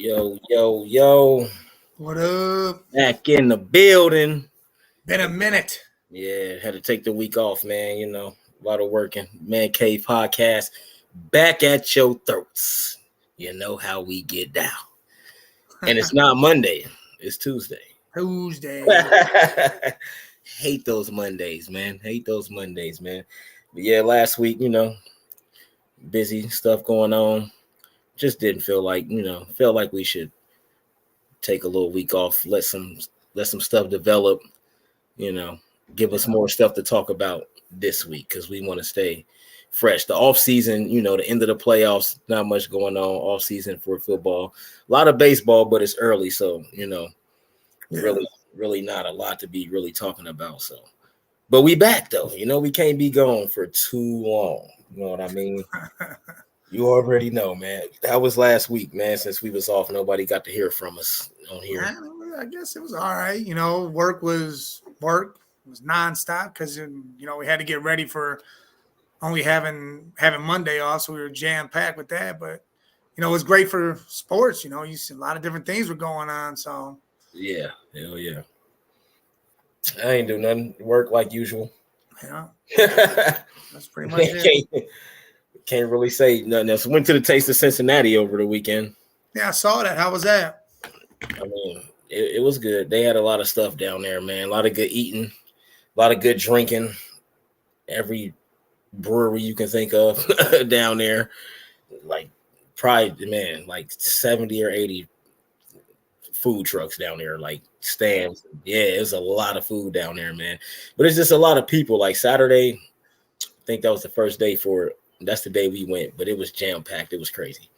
Yo, yo, yo. What up? Back in the building. Been a minute. Yeah, had to take the week off, man. A lot of working. Man Cave Podcast. Back at your throats. You know how we get down. And it's not Monday. It's Tuesday. Tuesday. Hate those Mondays, man. But yeah, last week, busy stuff going on. Just didn't feel like, felt like we should take a little week off, let some stuff develop, give us more stuff to talk about this week because we want to stay fresh. The off season, the end of the playoffs, not much going on off season for football. A lot of baseball, but it's early, so really not a lot to be really talking about. So, but we back though. We can't be gone for too long. You know what I mean? You already know, man. That was last week, man. Since we was off, nobody got to hear from us on here. I guess it was all right. Work was nonstop because we had to get ready for only having Monday off, so we were jam packed with that. But it was great for sports. You see a lot of different things were going on. So yeah, hell yeah. I ain't do nothing. Work like usual. Yeah, that's pretty much it. Can't really say nothing else. Went to the Taste of Cincinnati over the weekend. Yeah, I saw that. How was that? I mean, it was good. They had a lot of stuff down there, man. A lot of good eating, a lot of good drinking. Every brewery you can think of down there. Like, probably, man, like 70 or 80 food trucks down there, like stands. Yeah, it's a lot of food down there, man. But it's just a lot of people. Like Saturday, I think that was the first day for it. That's the day we went, but it was jam packed. It was crazy,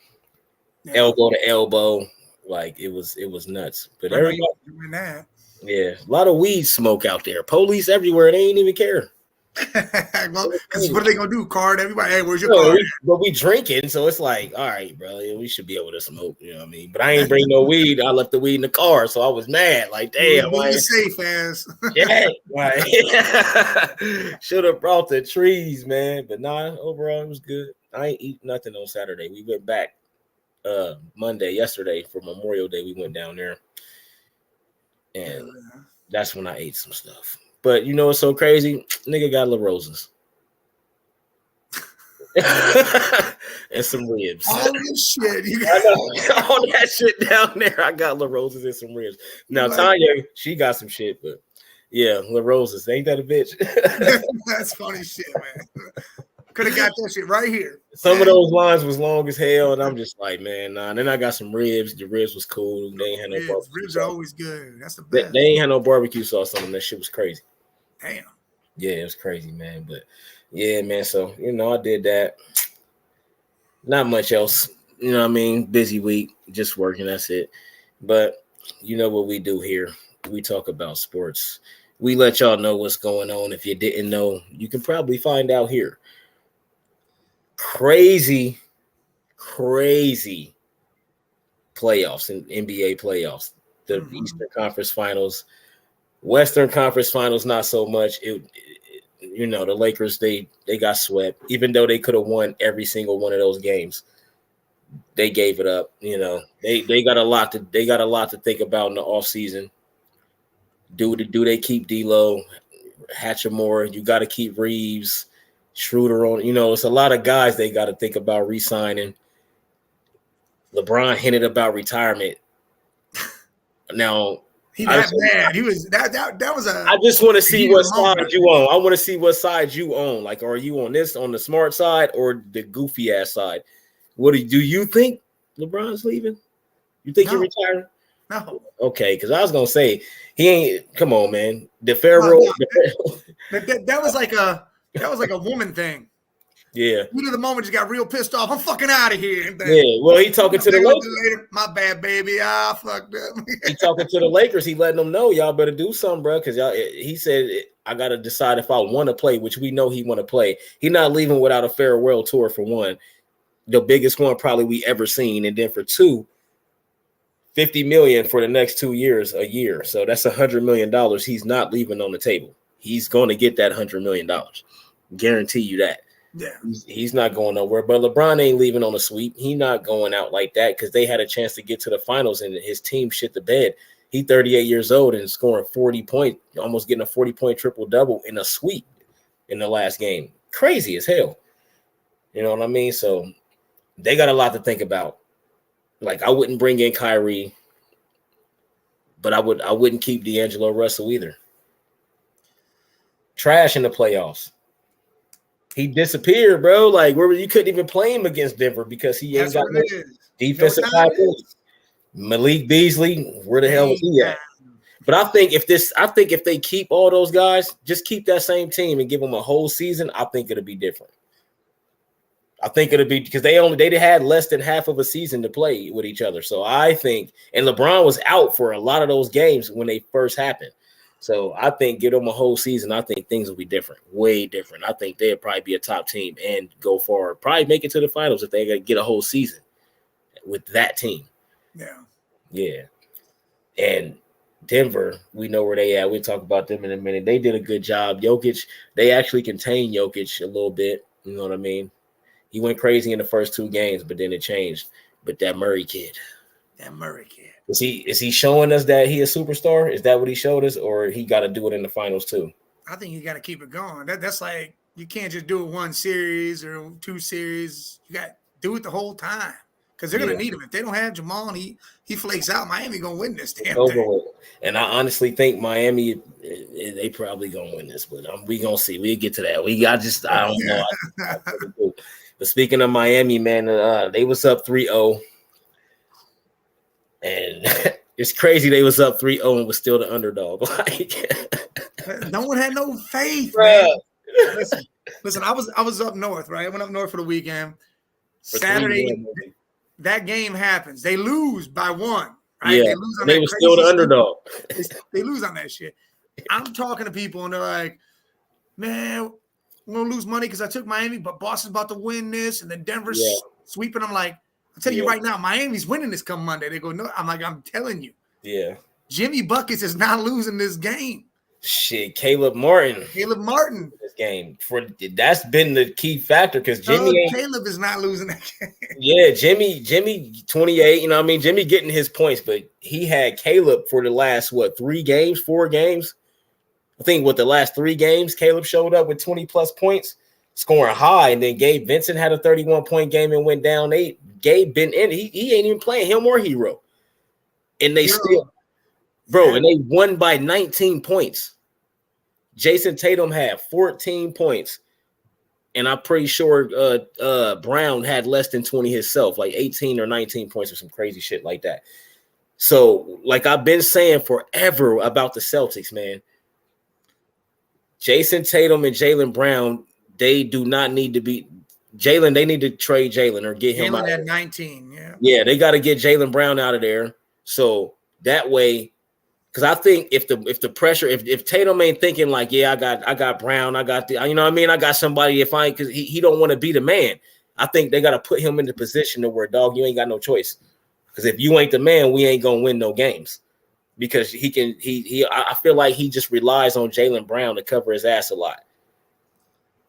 elbow to elbow, like it was nuts. But everybody doing that. Yeah, a lot of weed smoke out there. Police everywhere. They ain't even care. Well, because what are they gonna do? Card everybody? Hey, where's your card? But we drinking, so it's like, all right, bro, we should be able to smoke. You know what I mean? But I ain't bring no weed. I left the weed in the car, so I was mad. Like, damn, you're safe ass. Yeah, right. Should have brought the trees, man. But nah, overall it was good. I ain't eat nothing on Saturday. We went back yesterday for Memorial Day. We went down there, and that's when I ate some stuff. But it's so crazy. Nigga got La Rosas. And some ribs. All this shit. All that shit down there. I got La Rosas and some ribs. Now, Tanya, she got some shit, but yeah, La Rosas. Ain't that a bitch? That's funny shit, man. Could have got that shit right here. Some of those lines was long as hell, and I'm just like, man, nah. And then I got some ribs. The ribs was cool. They ain't had no barbecue. Ribs are always good. That's the best. They ain't had no barbecue sauce on them. That shit was crazy. Damn. Yeah, it was crazy, man. But yeah, man. So I did that. Not much else. You know what I mean? Busy week, just working. That's it. But you know what we do here? We talk about sports. We let y'all know what's going on. If you didn't know, you can probably find out here. Crazy playoffs and NBA playoffs. The Eastern Conference Finals, Western Conference Finals, not so much. The Lakers, they got swept, even though they could have won every single one of those games. They gave it up. They got a lot to think about in the offseason. Do they keep D'Lo, Hatchamore? You got to keep Reeves, Schroeder on. It's a lot of guys they got to think about re-signing. LeBron hinted about retirement. Now he got mad. He was that was a. I just want to see what side you own. I want to see what side you own. Like, are you on the smart side or the goofy ass side? What do you think LeBron's leaving? You think he's retiring? No. Okay, because I was gonna say he ain't. Come on, man. The Pharaoh. That was like a woman thing. Yeah. You the moment just got real pissed off. I'm fucking out of here. Yeah. Well, he talking to the Lakers. My bad, baby. I fucked up. He talking to the Lakers. He letting them know y'all better do something, bro. Because he said I gotta decide if I want to play, which we know he want to play. He not leaving without a farewell tour for one, the biggest one probably we ever seen, and then for two, $50 million for the next 2 years a year. So that's $100 million. He's not leaving on the table. He's going to get that $100 million. Guarantee you that. Yeah. He's not going nowhere. But LeBron ain't leaving on a sweep. He's not going out like that because they had a chance to get to the finals and his team shit the bed. He's 38 years old and scoring 40 points, almost getting a 40-point triple-double in a sweep in the last game. Crazy as hell. You know what I mean? So they got a lot to think about. Like, I wouldn't bring in Kyrie, but I wouldn't keep D'Angelo Russell either. Trash in the playoffs. He disappeared, bro. Like, where you couldn't even play him against Denver because he ain't got no defensive power. Malik Beasley, where the hell was he at? But I think if they keep all those guys, just keep that same team and give them a whole season, I think it'll be different. I think it'll be because they had less than half of a season to play with each other. So I think, and LeBron was out for a lot of those games when they first happened. So I think give them a whole season. I think things will be different, way different. I think they'll probably be a top team and go forward, probably make it to the finals if they get a whole season with that team. Yeah. And Denver, we know where they at. We'll talk about them in a minute. They did a good job. Jokic, they actually contained Jokic a little bit. You know what I mean? He went crazy in the first 2 games, but then it changed. But that Murray kid. Is he showing us that he a superstar? Is that what he showed us, or he got to do it in the finals too? I think you got to keep it going. That's like you can't just do it 1 series or 2 series. You got to do it the whole time because they're gonna need him. If they don't have Jamal and he flakes out, Miami gonna win this damn thing. And I honestly think Miami they probably gonna win this, but we gonna see. We'll get to that. I don't know. But speaking of Miami, man, they was up 3-0. And it's crazy they was up 3-0 and was still the underdog. Like, no one had no faith, man. Listen, I was up north, right? I went up north for the weekend. Saturday, that game happens. They lose by 1. Right? Yeah, they lose on they were still the underdog. They lose on that shit. I'm talking to people and they're like, man, we're gonna lose money because I took Miami, but Boston's about to win this, and then Denver's sweeping. I'm like, I'll tell you right now, Miami's winning this come Monday. They go, no, I'm like, I'm telling you. Yeah. Jimmy Buckets is not losing this game. Shit, Caleb Martin. This game. That's been the key factor because Caleb is not losing that game. Yeah, Jimmy 28, you know what I mean? Jimmy getting his points, but he had Caleb for the last 4 games? I think the last 3 games, Caleb showed up with 20 plus points, scoring high, and then Gabe Vincent had a 31-point game and went down 8. Gabe been in, he ain't even playing him or Hero. And they and they won by 19 points. Jason Tatum had 14 points. And I'm pretty sure Brown had less than 20 himself, like 18 or 19 points or some crazy shit like that. So, like I've been saying forever about the Celtics, man. Jason Tatum and Jaylen Brown, they do not need to be Jaylen. They need to trade Jaylen or get him out. Jaylen at 19, yeah, they got to get Jaylen Brown out of there. So that way, because I think if the pressure, if Tatum ain't thinking like, yeah, I got Brown, I got you know what I mean, I got somebody because he don't want to be the man. I think they got to put him in the position to where, dog, you ain't got no choice. Because if you ain't the man, we ain't gonna win no games. Because I feel like he just relies on Jaylen Brown to cover his ass a lot.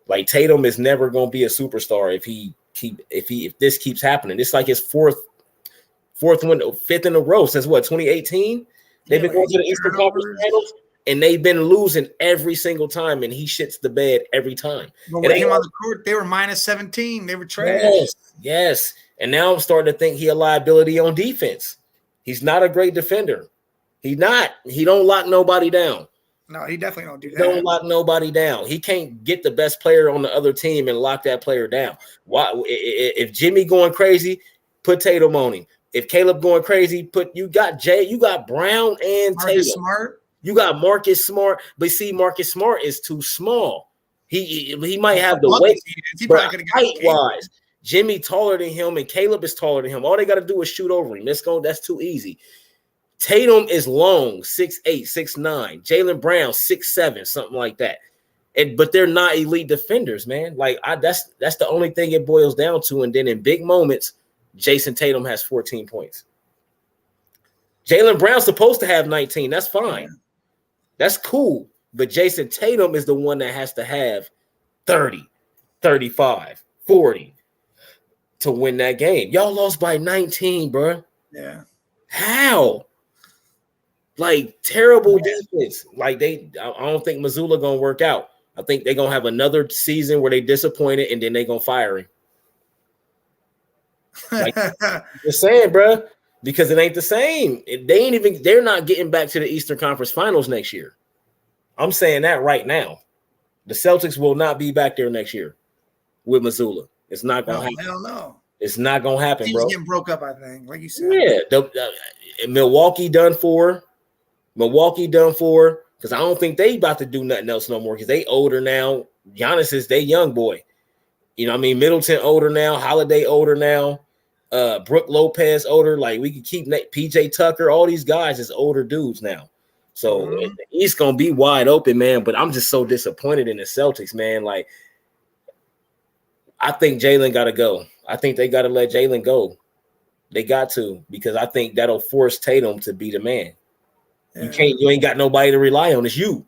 Like Tatum is never gonna be a superstar if this keeps happening. It's like his fifth in a row since 2018. They've been going to the Eastern Conference Finals, and they've been losing every single time, and he shits the bed every time. But when him on the court, they were minus 17. They were trash. Yes. And now I'm starting to think he a liability on defense. He's not a great defender. He's not. He don't lock nobody down. No, he definitely don't do that. Don't lock nobody down. He can't get the best player on the other team and lock that player down. Why? If Jimmy going crazy, put Tatum on him. If Caleb going crazy, you got Brown and Tatum. Smart. You got Marcus Smart, but see, Marcus Smart is too small. He might have the weight, but height-wise, Jimmy taller than him and Caleb is taller than him. All they got to do is shoot over him. That's too easy. Tatum is long, 6'8", 6'9". Jaylen Brown, 6'7", something like that. But they're not elite defenders, man. Like that's the only thing it boils down to. And then in big moments, Jason Tatum has 14 points. Jaylen Brown's supposed to have 19. That's fine. That's cool. But Jason Tatum is the one that has to have 30, 35, 40 to win that game. Y'all lost by 19, bro. Yeah. How? Like terrible defense. Like I don't think Missoula gonna work out. I think they're gonna have another season where they disappointed and then they gonna fire him. Like just saying, bro, because it ain't the same. They're not getting back to the Eastern Conference Finals next year. I'm saying that right now. The Celtics will not be back there next year with Missoula. It's not gonna happen. Hell no. It's not gonna happen, bro. Getting broke up, I think, like you said. Yeah, Milwaukee done for. Because I don't think they about to do nothing else no more because they older now. Giannis is they young boy. You know what I mean? Middleton older now. Holiday older now. Brooke Lopez older. Like we could keep PJ Tucker. All these guys is older dudes now. So the East going to be wide open, man. But I'm just so disappointed in the Celtics, man. Like I think Jalen got to go. I think they got to let Jalen go. They got to because I think that'll force Tatum to be the man. You ain't got nobody to rely on. It's you.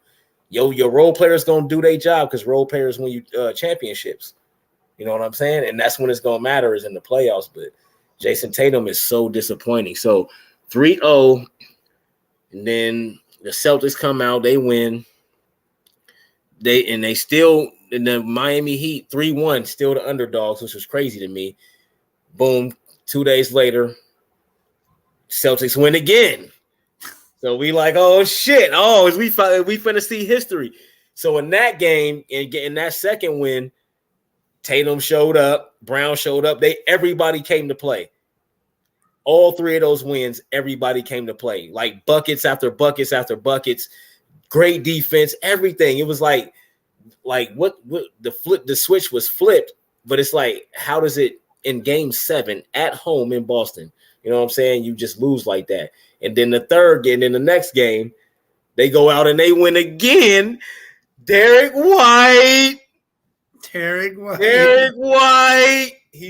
Your role players gonna do their job because role players win you championships. You know what I'm saying? And that's when it's gonna matter is in the playoffs. But Jason Tatum is so disappointing. So 3-0, and then the Celtics come out, they win. They still in the Miami Heat 3-1, still the underdogs, which was crazy to me. Boom, 2 days later, Celtics win again. So we like, oh shit! Oh, we finna see history. So in that game and getting that second win, Tatum showed up, Brown showed up. Everybody came to play. All three of those wins, everybody came to play. Like buckets after buckets after buckets. Great defense, everything. It was like what the switch was flipped, but it's like, how does it in game 7 at home in Boston? You know what I'm saying? You just lose like that. And then the third game, in the next game, they go out and they win again. Derek White. He's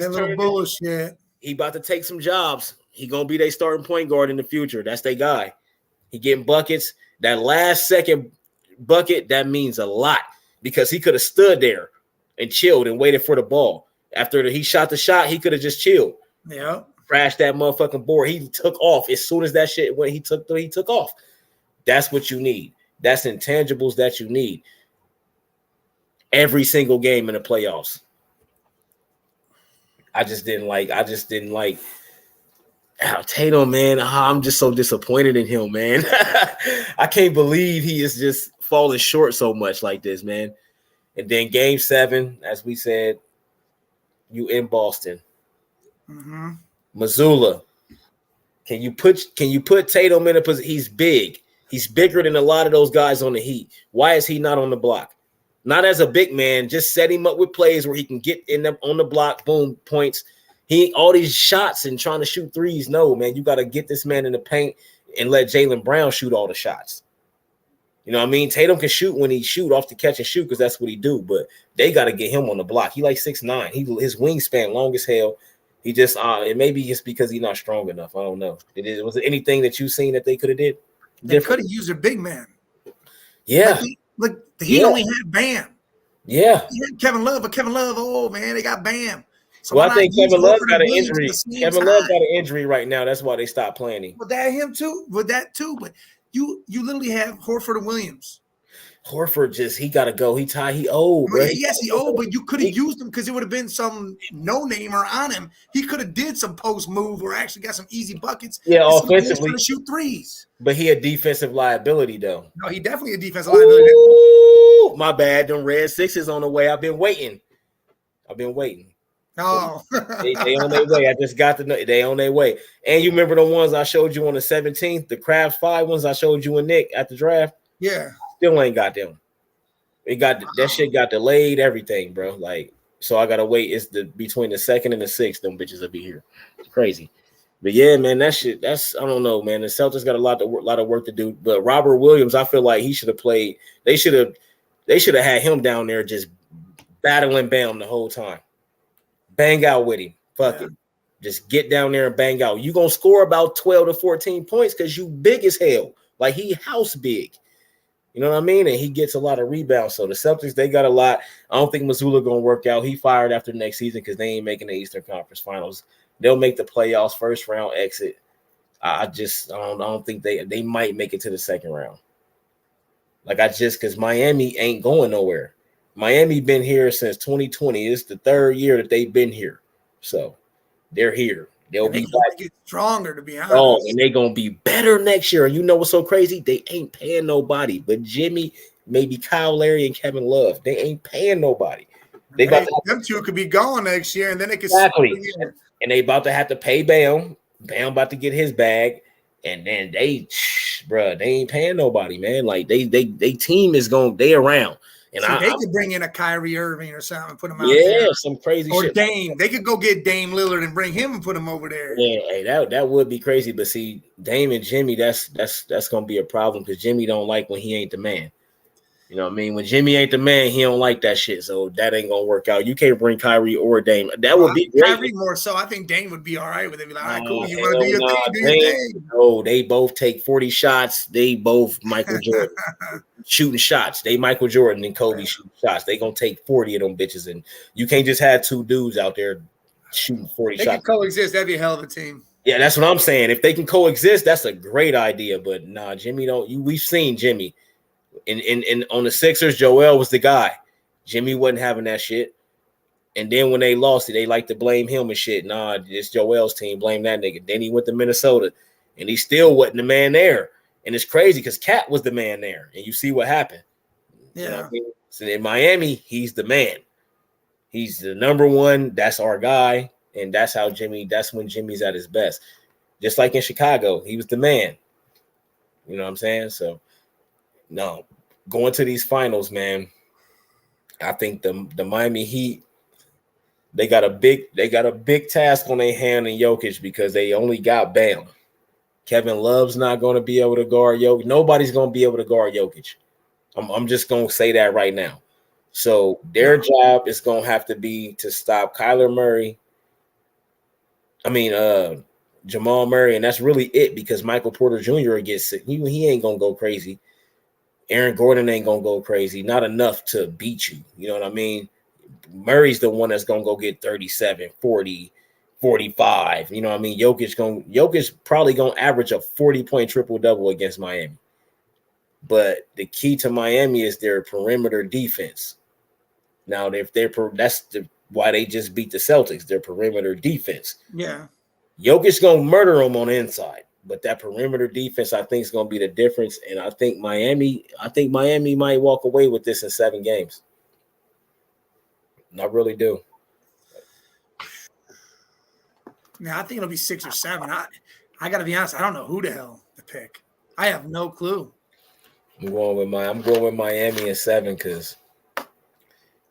that little bullshit. He about to take some jobs. He gonna be their starting point guard in the future. That's their guy. He getting buckets. That last second bucket, that means a lot because he could have stood there and chilled and waited for the ball. After he shot the shot, he could have just chilled. Yeah. Crashed that motherfucking board. He took off as soon as that shit when he took off. That's what you need. That's intangibles that you need. Every single game in the playoffs. I just didn't like Tatum, man. I'm just so disappointed in him, man. I can't believe he is just falling short so much like this, man. And then game 7, as we said, you in Boston. Mm-hmm. Missoula, can you put Tatum in a position? He's big. He's bigger than a lot of those guys on the Heat. Why is he not on the block? Not as a big man. Just set him up with plays where he can get in them on the block. Boom, points. He all these shots and trying to shoot threes. No, man, you got to get this man in the paint and let Jaylen Brown shoot all the shots. You know what I mean? Tatum can shoot when he shoot off the catch and shoot because that's what he do. But they got to get him on the block. He like 6'9". His wingspan long as hell. He just it maybe it's because he's not strong enough. I don't know. Was it anything that you seen that they could have did? They could have used a big man. Yeah. Look, he only had Bam. Yeah. He had Kevin Love, but Kevin Love, oh man, they got Bam. So I think Kevin Love got an injury. Kevin Love got an injury right now. That's why they stopped playing him. With that too. But you literally have Horford and Williams. Horford he got to go. He old, bro. Yes, he old, but you could have used him because it would have been some no-namer on him. He could have did some post move or actually got some easy buckets. Yeah, offensively. To shoot threes. But he a defensive liability, though. No, he definitely a defensive liability. Ooh, my bad. Them red 6s on the way. I've been waiting. Oh. they on their way. I just got to know they on their way. And you remember the ones I showed you on the 17th, the Crabs 5 ones I showed you and Nick at the draft? Yeah. Still ain't got them. That shit got delayed, everything, bro. Like, so I gotta wait. It's between the 2nd and the 6th, them bitches will be here. It's crazy. But yeah, man, that's I don't know, man. The Celtics got a lot of work to do. But Robert Williams, I feel like he should have played. They should have had him down there just battling Bam the whole time. Bang out with him. Fuck it. Just get down there and bang out. You gonna score about 12 to 14 points because you big as hell. Like he house big. You know what I mean? And he gets a lot of rebounds. So the Celtics, they got a lot. I don't think Mazzulla going to work out. He fired after next season because they ain't making the Eastern Conference Finals. They'll make the playoffs, first round exit. I don't think they might make it to the second round. Because Miami ain't going nowhere. Miami been here since 2020. It's the third year that they've been here. So they're here. They'll be back. Get stronger, to be honest. Oh, and they're going to be better next year. And you know what's so crazy? They ain't paying nobody. But Jimmy, maybe Kyle Larry, and Kevin Love, they ain't paying nobody. Them two could be gone next year, and then they could exactly. And they about to have to pay Bam. Bam about to get his bag. And then they ain't paying nobody, man. Like they team is they around. And they could bring in a Kyrie Irving or something and put him out there. there. Some crazy or shit. Dame. They could go get Dame Lillard and bring him and put him over there. Yeah, hey, that would be crazy. But see, Dame and Jimmy, that's gonna be a problem because Jimmy don't like when he ain't the man. You know what I mean? When Jimmy ain't the man, he don't like that shit. So that ain't gonna work out. You can't bring Kyrie or Dame. That would be great. Kyrie more so. I think Dame would be all right with it. Be like, all right, cool. You want to do your thing? Do your thing. No, they both take 40 shots. They both Michael Jordan shooting shots. They Michael Jordan and Kobe shooting shots. They gonna take 40 of them bitches, and you can't just have two dudes out there shooting 40 shots. They can coexist. That'd be a hell of a team. Yeah, that's what I'm saying. If they can coexist, that's a great idea. But nah, Jimmy don't. We've seen Jimmy. In on the Sixers, Joel was the guy. Jimmy wasn't having that shit. And then when they lost it, they like to blame him and shit. Nah, it's Joel's team. Blame that nigga. Then he went to Minnesota, and he still wasn't the man there. And it's crazy because Cat was the man there. And you see what happened. Yeah. You know what I mean? So in Miami, he's the man. He's the number one. That's our guy. And that's when Jimmy's at his best. Just like in Chicago, he was the man. You know what I'm saying? So, no. Going to these finals, man, I think the Miami Heat, they got a big task on their hand in Jokic because they only got Bam. Kevin Love's not going to be able to guard Jokic. Nobody's going to be able to guard Jokic. I'm just going to say that right now. So their job is going to have to be to stop Kyler Murray. Jamal Murray, and that's really it because Michael Porter Jr. gets sick. He ain't going to go crazy. Aaron Gordon ain't going to go crazy. Not enough to beat you. You know what I mean? Murray's the one that's going to go get 37, 40, 45. You know what I mean? Jokic probably going to average a 40-point triple-double against Miami. But the key to Miami is their perimeter defense. Now, why they just beat the Celtics, their perimeter defense. Yeah. Jokic's going to murder them on the inside. But that perimeter defense, I think, is going to be the difference. And I think Miami might walk away with this in 7 games. I really do. Now, I think it'll be 6 or 7. I got to be honest. I don't know who the hell to pick. I have no clue. I'm going with Miami in 7 because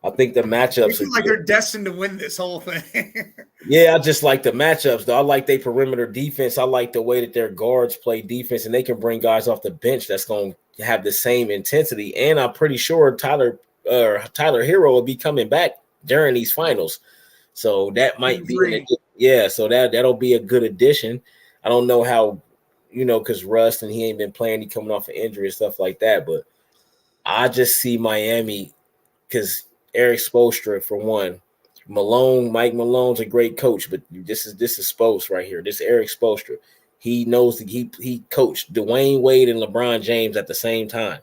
I think the matchups. I feel like they're destined to win this whole thing. Yeah, I just like the matchups, though. I like their perimeter defense. I like the way that their guards play defense, and they can bring guys off the bench that's going to have the same intensity. And I'm pretty sure Tyler Hero will be coming back during these finals. So that might be so that'll be a good addition. I don't know how, because Russ and he ain't been playing, he coming off an injury and stuff like that. But I just see Miami because Eric Spoelstra, for one. Mike Malone's a great coach, but this is Spoelstra right here. This is Eric Spoelstra. He knows that he coached Dwayne Wade and LeBron James at the same time.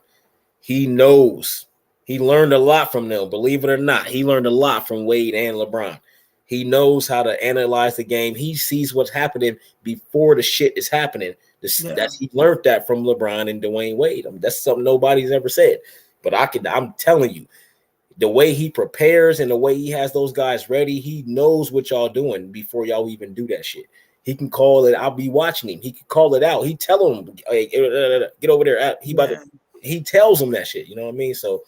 He knows. He learned a lot from them. Believe it or not, he learned a lot from Wade and LeBron. He knows how to analyze the game. He sees what's happening before the shit is happening. He learned that from LeBron and Dwayne Wade. That's something nobody's ever said. But I'm telling you, the way he prepares and the way he has those guys ready, he knows what y'all doing before y'all even do that shit. He can call it. I'll be watching him. He can call it out. He tell him, hey, get over there. He tells them that shit. You know what I mean? So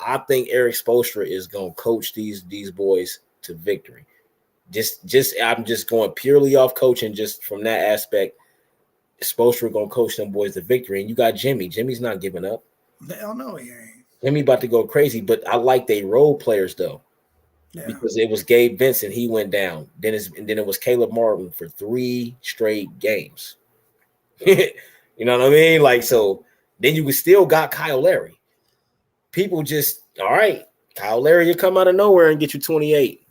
I think Eric Spoelstra is gonna coach these boys to victory. I'm just going purely off coaching, just from that aspect. Spoelstra gonna coach them boys to victory, and you got Jimmy. Jimmy's not giving up. Hell no, he ain't. Jimmy about to go crazy, but I like they role players though, because it was Gabe Vincent, he went down. Then it was Caleb Martin for 3 straight games. You know what I mean? Like, so then you still got Kyle Larry. people just all right. Kyle Larry, you come out of nowhere and get you 28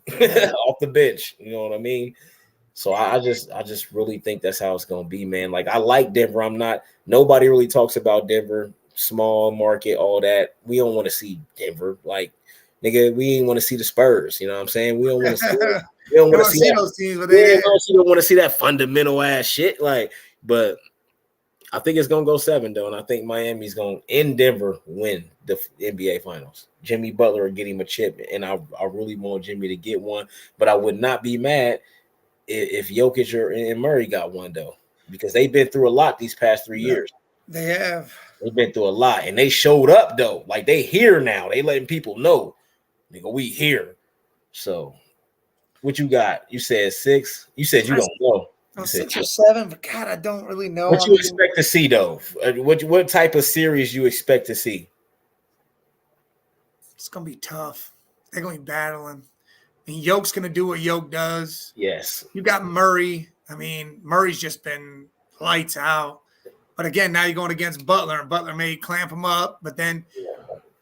off the bench. You know what I mean? So I just really think that's how it's gonna be, man. Like I like Denver. Nobody really talks about Denver, small market, all that. We don't want to see Denver. Like, nigga, we ain't want to see the Spurs. You know what I'm saying? We don't want to see we don't want to see that. Those teams, but We don't want to see that fundamental ass shit. Like, but I think it's gonna go 7 though, and I think Miami's gonna in Denver win the NBA Finals. Jimmy Butler will get him a chip, and I really want Jimmy to get one, but I would not be mad if Jokic and Murray got one though, because they've been through a lot these past 3 years. They have. They've been through a lot, and they showed up though. Like they here now. They letting people know, nigga, we here. So, what you got? You said 6. You said you don't know. You said 6 or 7, but God, I don't really know. What you expect to see though? What type of series you expect to see? It's gonna be tough. They're gonna be battling. And Yoke's gonna do what Yoke does. Yes. You got Murray. I mean, Murray's just been lights out. But again, now you're going against Butler, and Butler may clamp him up, but then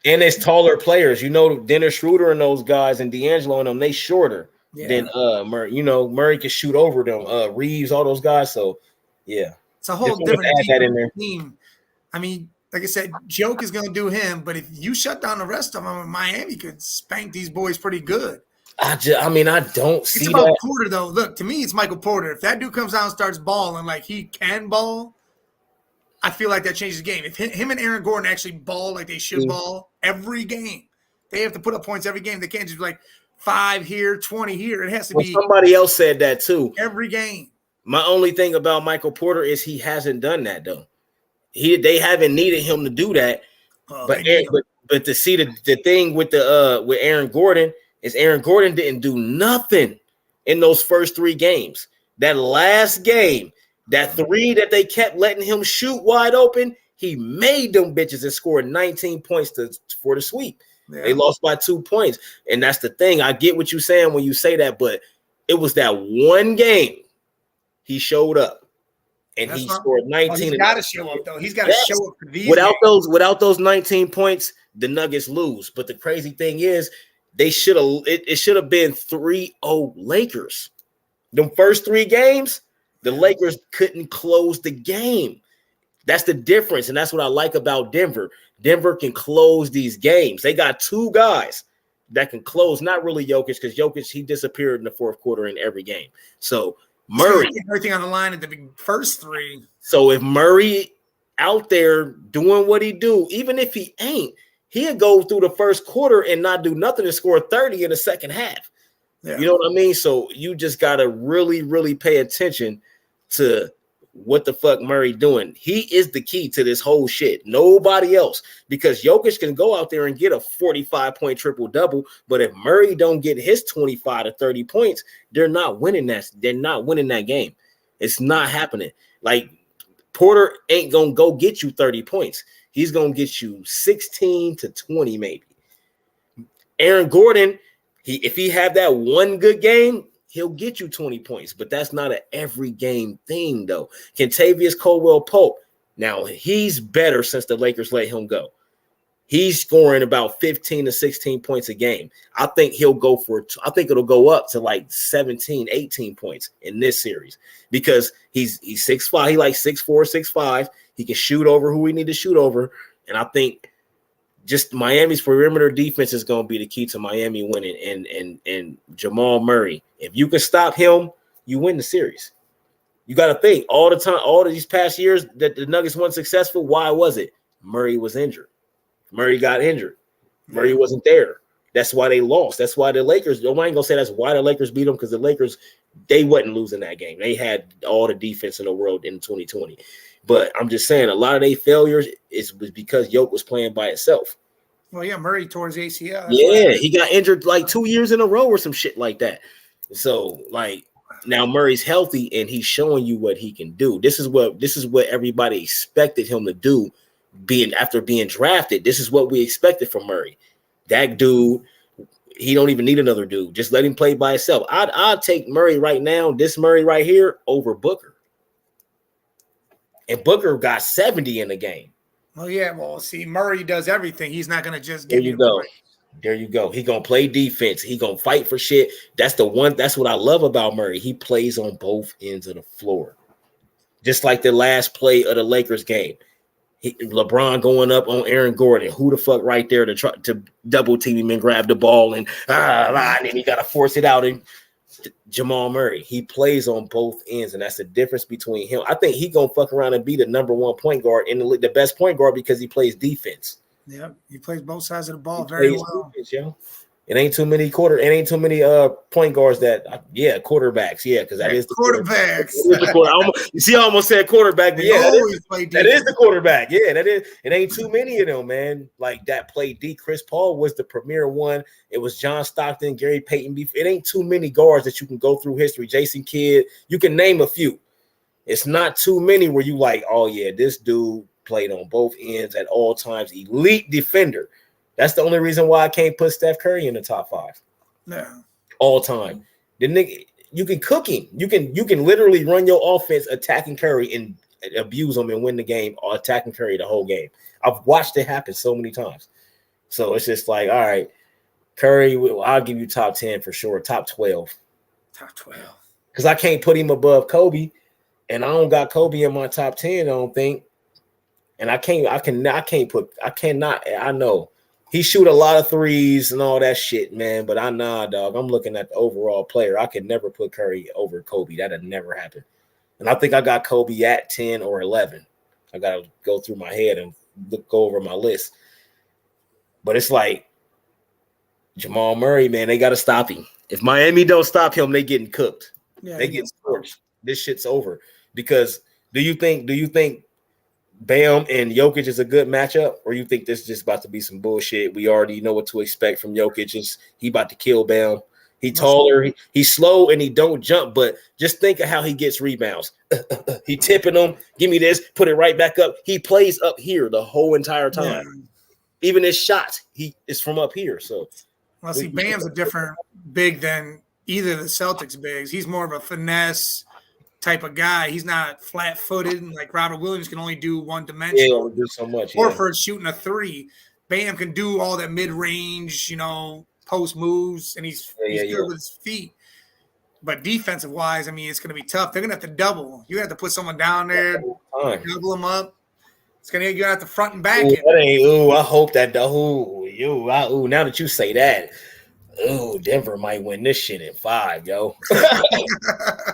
and it's taller players. You know, Dennis Schroeder and those guys and D'Angelo and them, they shorter than Murray. You know, Murray can shoot over them. Reeves, all those guys. So yeah. It's a whole different team. I mean, like I said, Joke is gonna do him, but if you shut down the rest of them, Miami could spank these boys pretty good. I don't see it's about that. Porter though. Look, to me, it's Michael Porter. If that dude comes out and starts balling like he can ball, I feel like that changes the game. If him and Aaron Gordon actually ball like they should ball every game, they have to put up points every game. They can't just be like 5 here, 20 here. It has to be. Somebody else said that too. Every game. My only thing about Michael Porter is he hasn't done that though. They haven't needed him to do that. But to see the thing with with Aaron Gordon is Aaron Gordon didn't do nothing in those first 3 games. That last game, that 3 that they kept letting him shoot wide open, he made them bitches and scored 19 points for the sweep. Yeah. They lost by 2 points. And that's the thing. I get what you're saying when you say that, but it was that one game he showed up. And he scored 19. He's got to show up, though. He's got to show up for these without those 19 points, the Nuggets lose. But the crazy thing is, it should have been 3-0 Lakers. The first 3 games, the Lakers couldn't close the game. That's the difference, and that's what I like about Denver. Denver can close these games. They got 2 guys that can close. Not really Jokic, because Jokic, he disappeared in the fourth quarter in every game. So Murray, everything on the line at the first 3. So if Murray out there doing what he do, even if he ain't, he'll go through the first quarter and not do nothing and score 30 in the second half. Yeah. You know what I mean? So you just gotta really, really pay attention to what the fuck Murray doing. He is the key to this whole shit. Nobody else, because Jokic can go out there and get a 45-point triple-double, but if Murray don't get his 25 to 30 points, they're not winning that. They're not winning that game. It's not happening. Like, Porter ain't gonna go get you 30 points. He's gonna get you 16 to 20 maybe. Aaron Gordon, if he have that one good game, he'll get you 20 points, but that's not an every game thing, though. Kentavious Caldwell-Pope, now he's better since the Lakers let him go. He's scoring about 15 to 16 points a game. I think it'll go up to like 17, 18 points in this series, because he's 6'5", he like 6'4", 6'5". He can shoot over who we need to shoot over, and I think just Miami's perimeter defense is going to be the key to Miami winning. And Jamal Murray, if you can stop him, you win the series. You got to think all the time, all of these past years that the Nuggets weren't successful. Why was it? Murray was injured. Murray got injured. Murray wasn't there. That's why they lost. That's why the Lakers, I ain't going to say that's why the Lakers beat them, because the Lakers, they wasn't losing that game. They had all the defense in the world in 2020. But I'm just saying, a lot of their failures was because Yoke was playing by itself. Well, yeah, Murray tore his ACL. He got injured like 2 years in a row or some shit like that. So, like, now Murray's healthy and he's showing you what he can do. This is what everybody expected him to do, after being drafted. This is what we expected from Murray. That dude, he don't even need another dude. Just let him play by himself. I'd take Murray right now, this Murray right here, over Booker. And Booker got 70 in the game. Well, yeah. Well, see, Murray does everything. He's not going to just There give you you the go. point. There you go. He gonna play defense. He gonna fight for shit. That's what I love about Murray. He plays on both ends of the floor. Just like the last play of the Lakers game. LeBron going up on Aaron Gordon. Who the fuck right there to try to double team him and grab the ball and then he got to force it out. And Jamal Murray, he plays on both ends, and that's the difference between him. I think he gonna fuck around and be the number one point guard in the best point guard because he plays defense. Yeah, he plays both sides of the ball very well. Defense, yo. It ain't too many point guards quarterbacks, because that is the quarterbacks. You see, I almost said quarterback, but that is the quarterback. Yeah, that is. It ain't too many of them, man. Like that play D. Chris Paul was the premier one. It was John Stockton, Gary Payton. It ain't too many guards that you can go through history. Jason Kidd, you can name a few. It's not too many where you like, oh yeah, this dude played on both ends at all times. Elite defender. That's the only reason why I can't put Steph Curry in the top 5. Yeah. All time. The nigga, you can cook him. You can literally run your offense attacking Curry and abuse him and win the game or attacking Curry the whole game. I've watched it happen so many times. So it's just like, all right, Curry, I'll give you top 10 for sure. Top 12. Top 12. Because I can't put him above Kobe. And I don't got Kobe in my top 10, I don't think. And I know. He shoot a lot of threes and all that shit, man. But dog. I'm looking at the overall player. I could never put Curry over Kobe. That'd never happen. And I think I got Kobe at 10 or 11. I got to go through my head and go over my list. But it's like Jamal Murray, man, they got to stop him. If Miami don't stop him, they getting cooked. Yeah, they get scorched. This shit's over. Because do you think Bam and Jokic is a good matchup, or you think this is just about to be some bullshit? We already know what to expect from Jokic. He about to kill Bam. He taller, he's slow, and he don't jump. But just think of how he gets rebounds. He tipping them. Give me this. Put it right back up. He plays up here the whole entire time. Yeah. Even his shots, he is from up here. So, well, see, Bam's a different big than either of the Celtics bigs. He's more of a finesse type of guy. He's not flat-footed like Robert Williams can only do one dimensional. Yeah, do so much. Horford's shooting a 3. Bam can do all that mid-range, post moves, and he's good with his feet. But defensive wise, I mean, it's going to be tough. They're going to have to double. You have to put someone down there, double them up. You're going to have to front and back it. I hope that. Now that you say that. Denver might win this shit in 5, yo.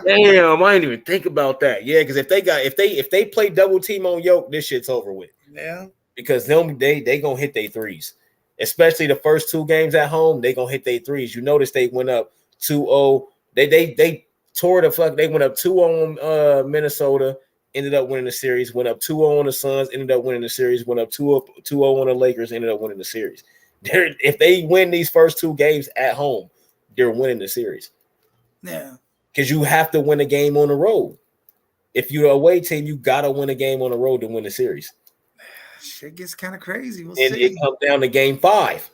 Damn, I didn't even think about that. Yeah, because if they play double team on Yoke, this shit's over with. Yeah. Because they gonna hit their threes. Especially the first 2 games at home, they gonna hit their threes. You notice they went up 2-0. They tore the fuck, they went up 2-0 on Minnesota, ended up winning the series, went up 2-0 on the Suns, ended up winning the series, went up 2-0 on the Lakers, ended up winning the series. If they win these first 2 games at home, they're winning the series. Yeah. Because you have to win a game on the road. If you're an away team, you got to win a game on the road to win the series. Shit gets kind of crazy. It comes down to game 5.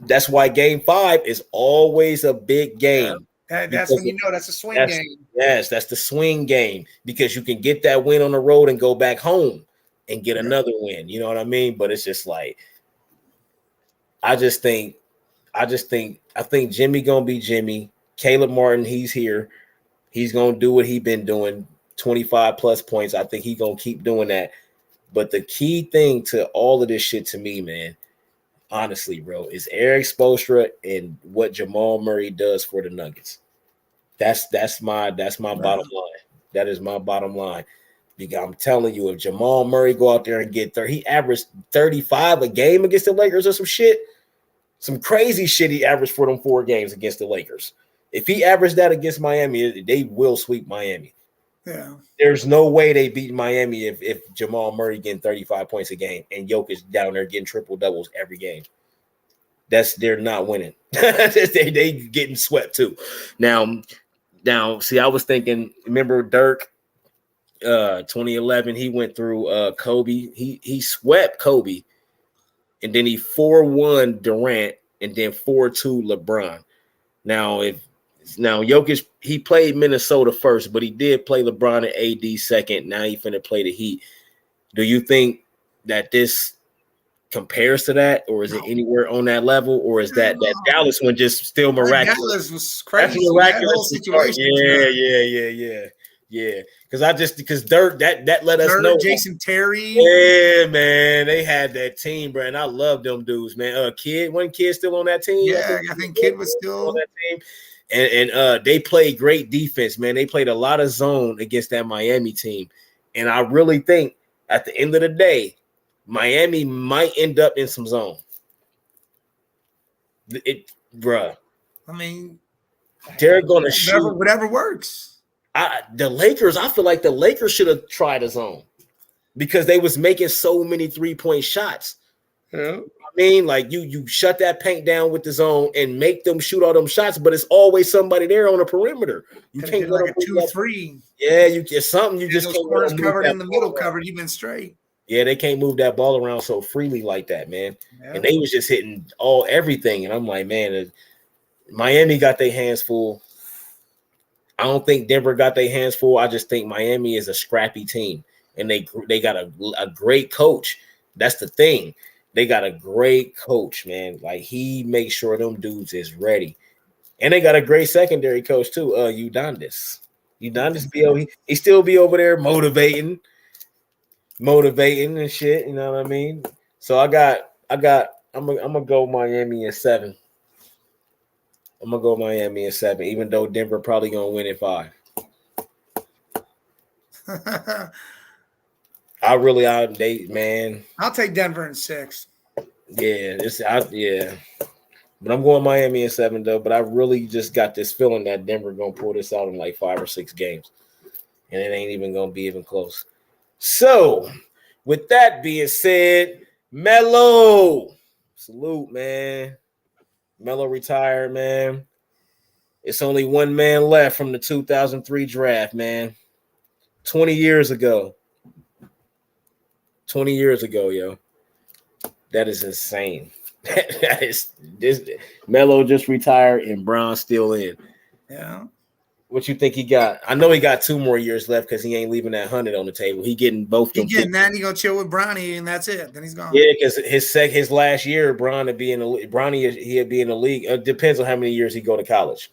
That's why game 5 is always a big game. Yeah. That's when that's a swing game. Yes, that's the swing game. Because you can get that win on the road and go back home and get another win. You know what I mean? But it's just like, I think Jimmy gonna be Jimmy. Caleb Martin, he's here. He's gonna do what he's been doing, 25 plus points. I think he's gonna keep doing that. But the key thing to all of this shit to me, man, honestly, bro, is Eric Spoelstra and what Jamal Murray does for the Nuggets. That's my bottom line. That is my bottom line. Because I'm telling you, if Jamal Murray go out there and get 30, he averaged 35 a game against the Lakers or some shit. Some crazy shit he averaged for them 4 games against the Lakers. If he averaged that against Miami, they will sweep Miami. Yeah. There's no way they beat Miami if Jamal Murray getting 35 points a game and Jokic down there getting triple doubles every game. They're not winning. they getting swept too. Now, see, I was thinking, remember Dirk, 2011, he went through Kobe. He swept Kobe. And then he 4-1 Durant, and then 4-2 LeBron. Now Jokic, he played Minnesota first, but he did play LeBron and AD second. Now he finna play the Heat. Do you think that this compares to that, or is it anywhere on that level, or is that Dallas one just still miraculous? Dallas was crazy. That's miraculous. That whole situation. Yeah. Because Dirk that let us know. Jason Terry. Yeah, man, they had that team, bro, and I love them dudes, man. One kid still on that team. Yeah, I think Kid was still on that team. And they played great defense, man. They played a lot of zone against that Miami team. And I really think at the end of the day, Miami might end up in some zone. Bruh. I mean, they're going to shoot. Whatever works. The Lakers, I feel like the Lakers should have tried a zone because they was making so many 3-point shots. Yeah. I mean, like you shut that paint down with the zone and make them shoot all them shots, but it's always somebody there on the perimeter. You can't like a 2-3. Yeah, you get something. You just can't corners covered in the middle covered. You've been straight. Yeah, they can't move that ball around so freely like that, man. Yeah. And they was just hitting everything, and I'm like, man, Miami got their hands full. I don't think Denver got their hands full. I just think Miami is a scrappy team, and they got a great coach. That's the thing. They got a great coach, man. Like he makes sure them dudes is ready, and they got a great secondary coach too. Udonis he still be over there motivating and shit. You know what I mean? So I'm gonna go Miami in 7. I'm gonna go Miami in 7, even though Denver probably gonna win in 5. I'll take Denver in 6. Yeah, but I'm going Miami in 7 though. But I really just got this feeling that Denver gonna pull this out in like 5 or 6 games, and it ain't even gonna be even close. So, with that being said, Melo, salute, man. Melo retired, man. It's only one man left from the 2003 draft, man. 20 years ago. 20 years ago, yo. That is insane. That is this. Melo just retired and Bron's still in. Yeah. What you think he got? I know he got 2 more years left because he ain't leaving that 100 on the table. He getting both. He getting that. He gonna chill with Bronny, and that's it. Then he's gone. Yeah, because his last year, Bron would be in the Bronny. He'd be in the league. It depends on how many years he go to college.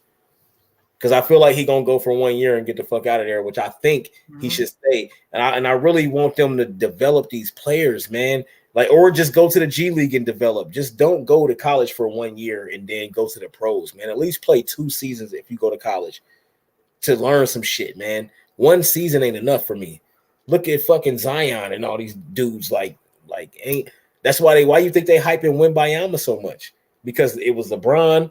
Because I feel like he gonna go for 1 year and get the fuck out of there, which I think he should stay. And I really want them to develop these players, man. Like, or just go to the G League and develop. Just don't go to college for 1 year and then go to the pros, man. At least play 2 seasons if you go to college to learn some shit, man. 1 season ain't enough for me. Look at fucking Zion and all these dudes. Like ain't. That's why you think they hyping Wembanyama so much? Because it was LeBron.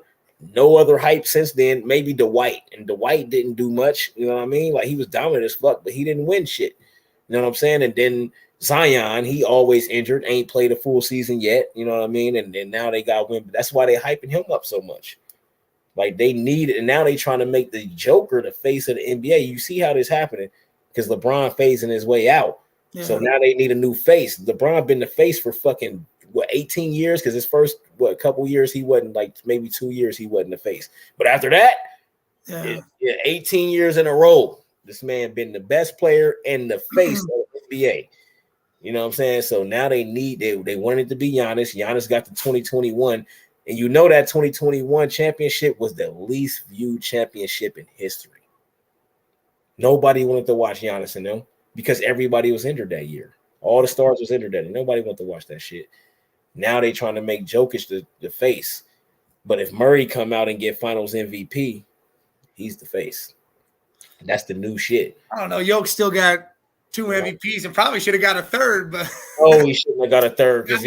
No other hype since then. Maybe Dwight, and Dwight didn't do much. You know what I mean? Like he was dominant as fuck, but he didn't win shit. You know what I'm saying? And then Zion, he always injured, ain't played a full season yet. You know what I mean? And then now they got Wemby. That's why they hyping him up so much. Like they need it, and now they trying to make the Joker the face of the NBA. You see how this happening because LeBron phasing his way out. Yeah. So now they need a new face. LeBron been the face for fucking 18 years because his first couple years he wasn't, like maybe 2 years he wasn't the face. But after that, 18 years in a row, this man been the best player and the face of the NBA. You know what I'm saying? So now they wanted to be Giannis. Giannis got the 2021. And you know that 2021 championship was the least viewed championship in history. Nobody wanted to watch Giannis and them because everybody was injured that year. All the stars was injured that year. Nobody wanted to watch that shit. Now they trying to make Jokic the face. But if Murray come out and get finals MVP, he's the face. That's the new shit. I don't know. Jokic still got 2 MVPs and probably should have got a third, but he shouldn't have got a third because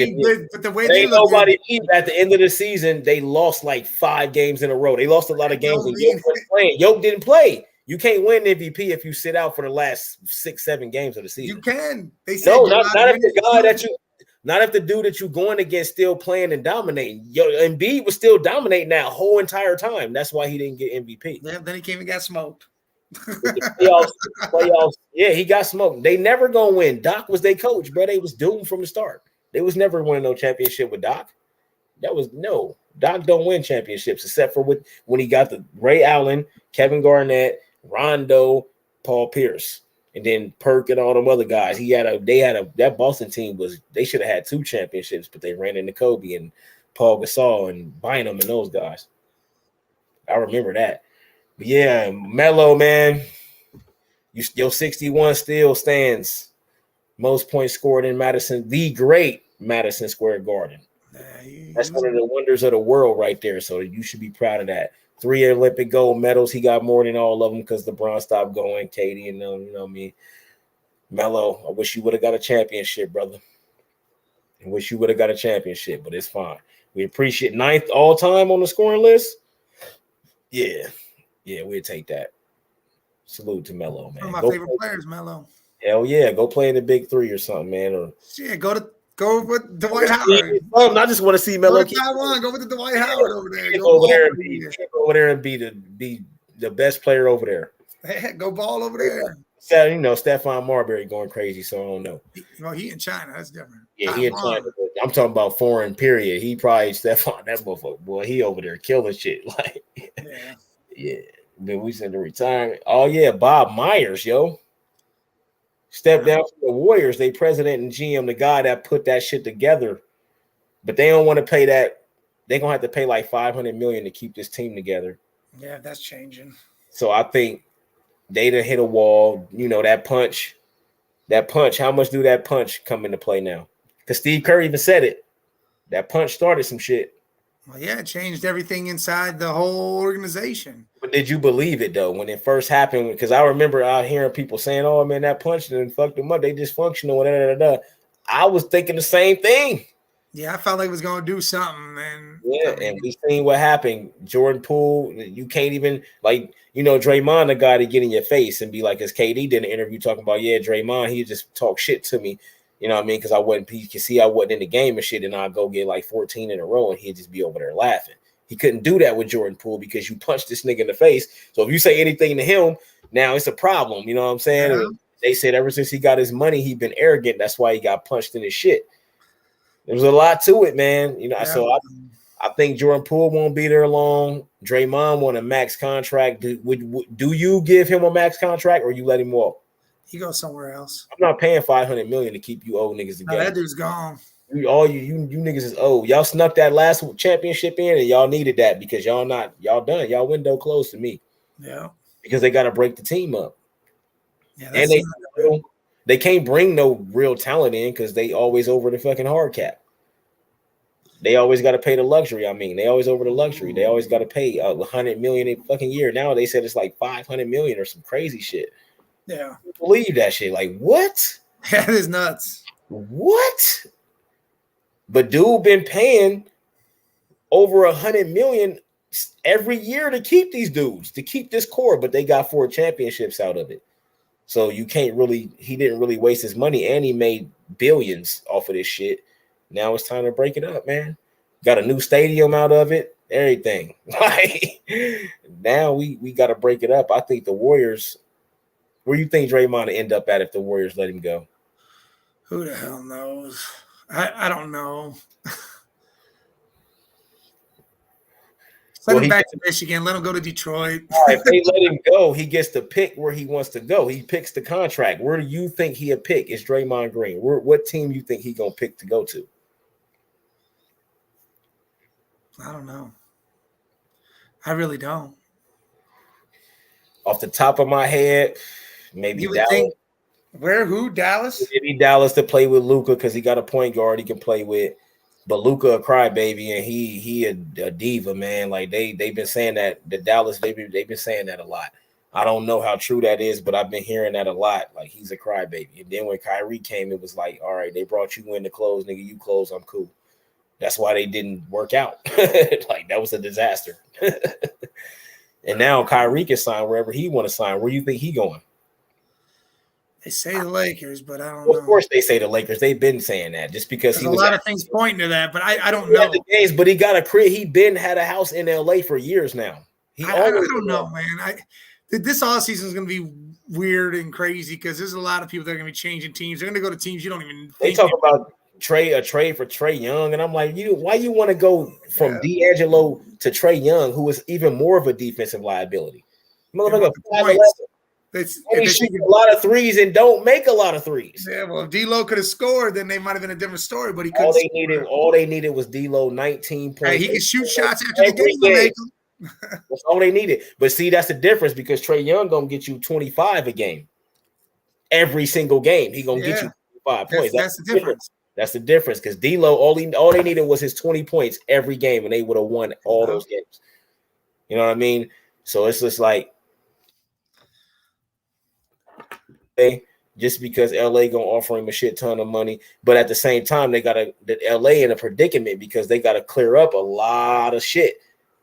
but the way they nobody at the end of the season, they lost like 5 games in a row. They lost a lot of games and Jokic wasn't playing. Jokic didn't play. You can't win MVP if you sit out for the last 6-7 games of the season. You can. They said no, not if the guy that you. Not if the dude that you're going against still playing and dominating. Embiid was still dominating that whole entire time. That's why he didn't get MVP. Yeah, then he came and got smoked. Playoffs. Yeah, he got smoked. They never gonna win. Doc was their coach, bro. They was doomed from the start. They was never winning no championship with Doc. Doc don't win championships except for when he got the Ray Allen, Kevin Garnett, Rondo, Paul Pierce. and then Perk and all them other guys. That Boston team they should have had 2 championships, but they ran into Kobe and Paul Gasol and Bynum and those guys. I remember that. But yeah, Melo, man, your 61 still stands. Most points scored in Madison, the great Madison Square Garden. That's one of the wonders of the world right there. So you should be proud of that. 3 Olympic gold medals. He got more than all of them because LeBron stopped going. Katie and them, you know what I mean? Melo, I wish you would have got a championship, brother. I wish you would have got a championship, but it's fine. We appreciate 9th all time on the scoring list. Yeah, we'll take that. Salute to Melo, man. One of my favorite players, Melo. Hell yeah, go play in the Big 3 or something, man. Or go with Dwight Howard. I just want to see Melo. Go to Taiwan. Go with the Dwight Howard over there. Go over there and be the best player over there. Go ball over there. So, Stephon Marbury going crazy, so I don't know. He in China. That's different. Yeah, he in China. I'm talking about foreign, period. He probably Stephon, that motherfucker, boy, he over there killing shit. Like, yeah. Then we send to retirement. Oh, yeah, Bob Myers, yo. Stepped down from the Warriors. They president and GM, the guy that put that shit together. But they don't want to pay that. They're going to have to pay like $500 million to keep this team together. Yeah, that's changing. So I think they done hit a wall. That punch. How much do that punch come into play now? Because Steve Kerr even said it. That punch started some shit. Well, yeah, it changed everything inside the whole organization. But did you believe it, though, when it first happened? Because I remember out hearing people saying, oh, man, that punch didn't fuck them up. They dysfunctional. I was thinking the same thing. Yeah, I felt like it was going to do something. And we seen what happened. Jordan Poole, you can't even, Draymond, the guy to get in your face and be like, as KD did an interview talking about, yeah, Draymond, he just talk shit to me. You know what I mean? Because he could see I wasn't in the game and shit, and I'd go get like 14 in a row, and he'd just be over there laughing. He couldn't do that with Jordan Poole because you punched this nigga in the face. So if you say anything to him, now it's a problem. You know what I'm saying? Yeah. They said ever since he got his money, he's been arrogant. That's why he got punched in his shit. There was a lot to it, man. So I think Jordan Poole won't be there long. Draymond want a max contract. Do you give him a max contract or you let him walk? He goes somewhere else. I'm not paying $500 million to keep you old niggas together. No, that dude's gone. You niggas is old. Y'all snuck that last championship in, and y'all needed that because y'all done. Y'all window closed to me. Yeah. Because they got to break the team up. Yeah. And they can't bring no real talent in because they always over the fucking hard cap. They always got to pay the luxury. I mean, they always over the luxury. They always got to pay $100 million a fucking year. Now they said it's like $500 million or some crazy shit. Yeah. I believe that shit. Like, what? That is nuts. What? But dude been paying over $100 million every year to keep these dudes, to keep this core, but they got 4 championships out of it. So he didn't really waste his money, and he made billions off of this shit. Now it's time to break it up, man. Got a new stadium out of it, everything. Like, now we got to break it up. I think the Warriors, where you think Draymond will end up at if the Warriors let him go? Who the hell knows? I don't know. Send him back to Michigan. Let him go to Detroit. All right, if they let him go, he gets to pick where he wants to go. He picks the contract. Where do you think he'll pick? Is Draymond Green? What team you think he gonna pick to go to? I don't know. I really don't. Off the top of my head, maybe Dallas. Who? Dallas? Maybe Dallas to play with Luka because he got a point guard he can play with. But Luka a crybaby and he a diva, man. Like they've been saying that the Dallas they've been saying that a lot. I don't know how true that is, but I've been hearing that a lot. Like he's a crybaby. And then when Kyrie came, it was like, all right, they brought you in to close, nigga. You close, I'm cool. That's why they didn't work out. Like that was a disaster. And now Kyrie can sign wherever he want to sign. Where do you think he going? They say the Lakers, but I don't know. Of course they say the Lakers. They've been saying that just because there's a lot of things pointing to that, but I don't know. The games, but he got a crib. He been had a house in LA for years now. I don't know, man. This offseason is going to be weird and crazy because there's a lot of people that are going to be changing teams. They're going to go to teams you don't even. They talk about a trade for Trae Young, and I'm like, why you want to go from D'Angelo to Trae Young, who is even more of a defensive liability? Motherfucker, They shoot a lot of threes and don't make a lot of threes. Yeah, well, if D-Lo could have scored, then they might have been a different story. But he couldn't. All they needed was D-Lo 19 points. Hey, he could shoot shots after the game. That's all they needed. But see, that's the difference because Trae Young gonna get you 25 a game. Every single game, he gonna get you 25 points. That's the difference. That's the difference because D-Lo, all they needed was his 20 points every game, and they would have won all those games. You know what I mean? So it's just like, just because LA gonna offer him a shit ton of money, but at the same time, the LA in a predicament because they gotta clear up a lot of shit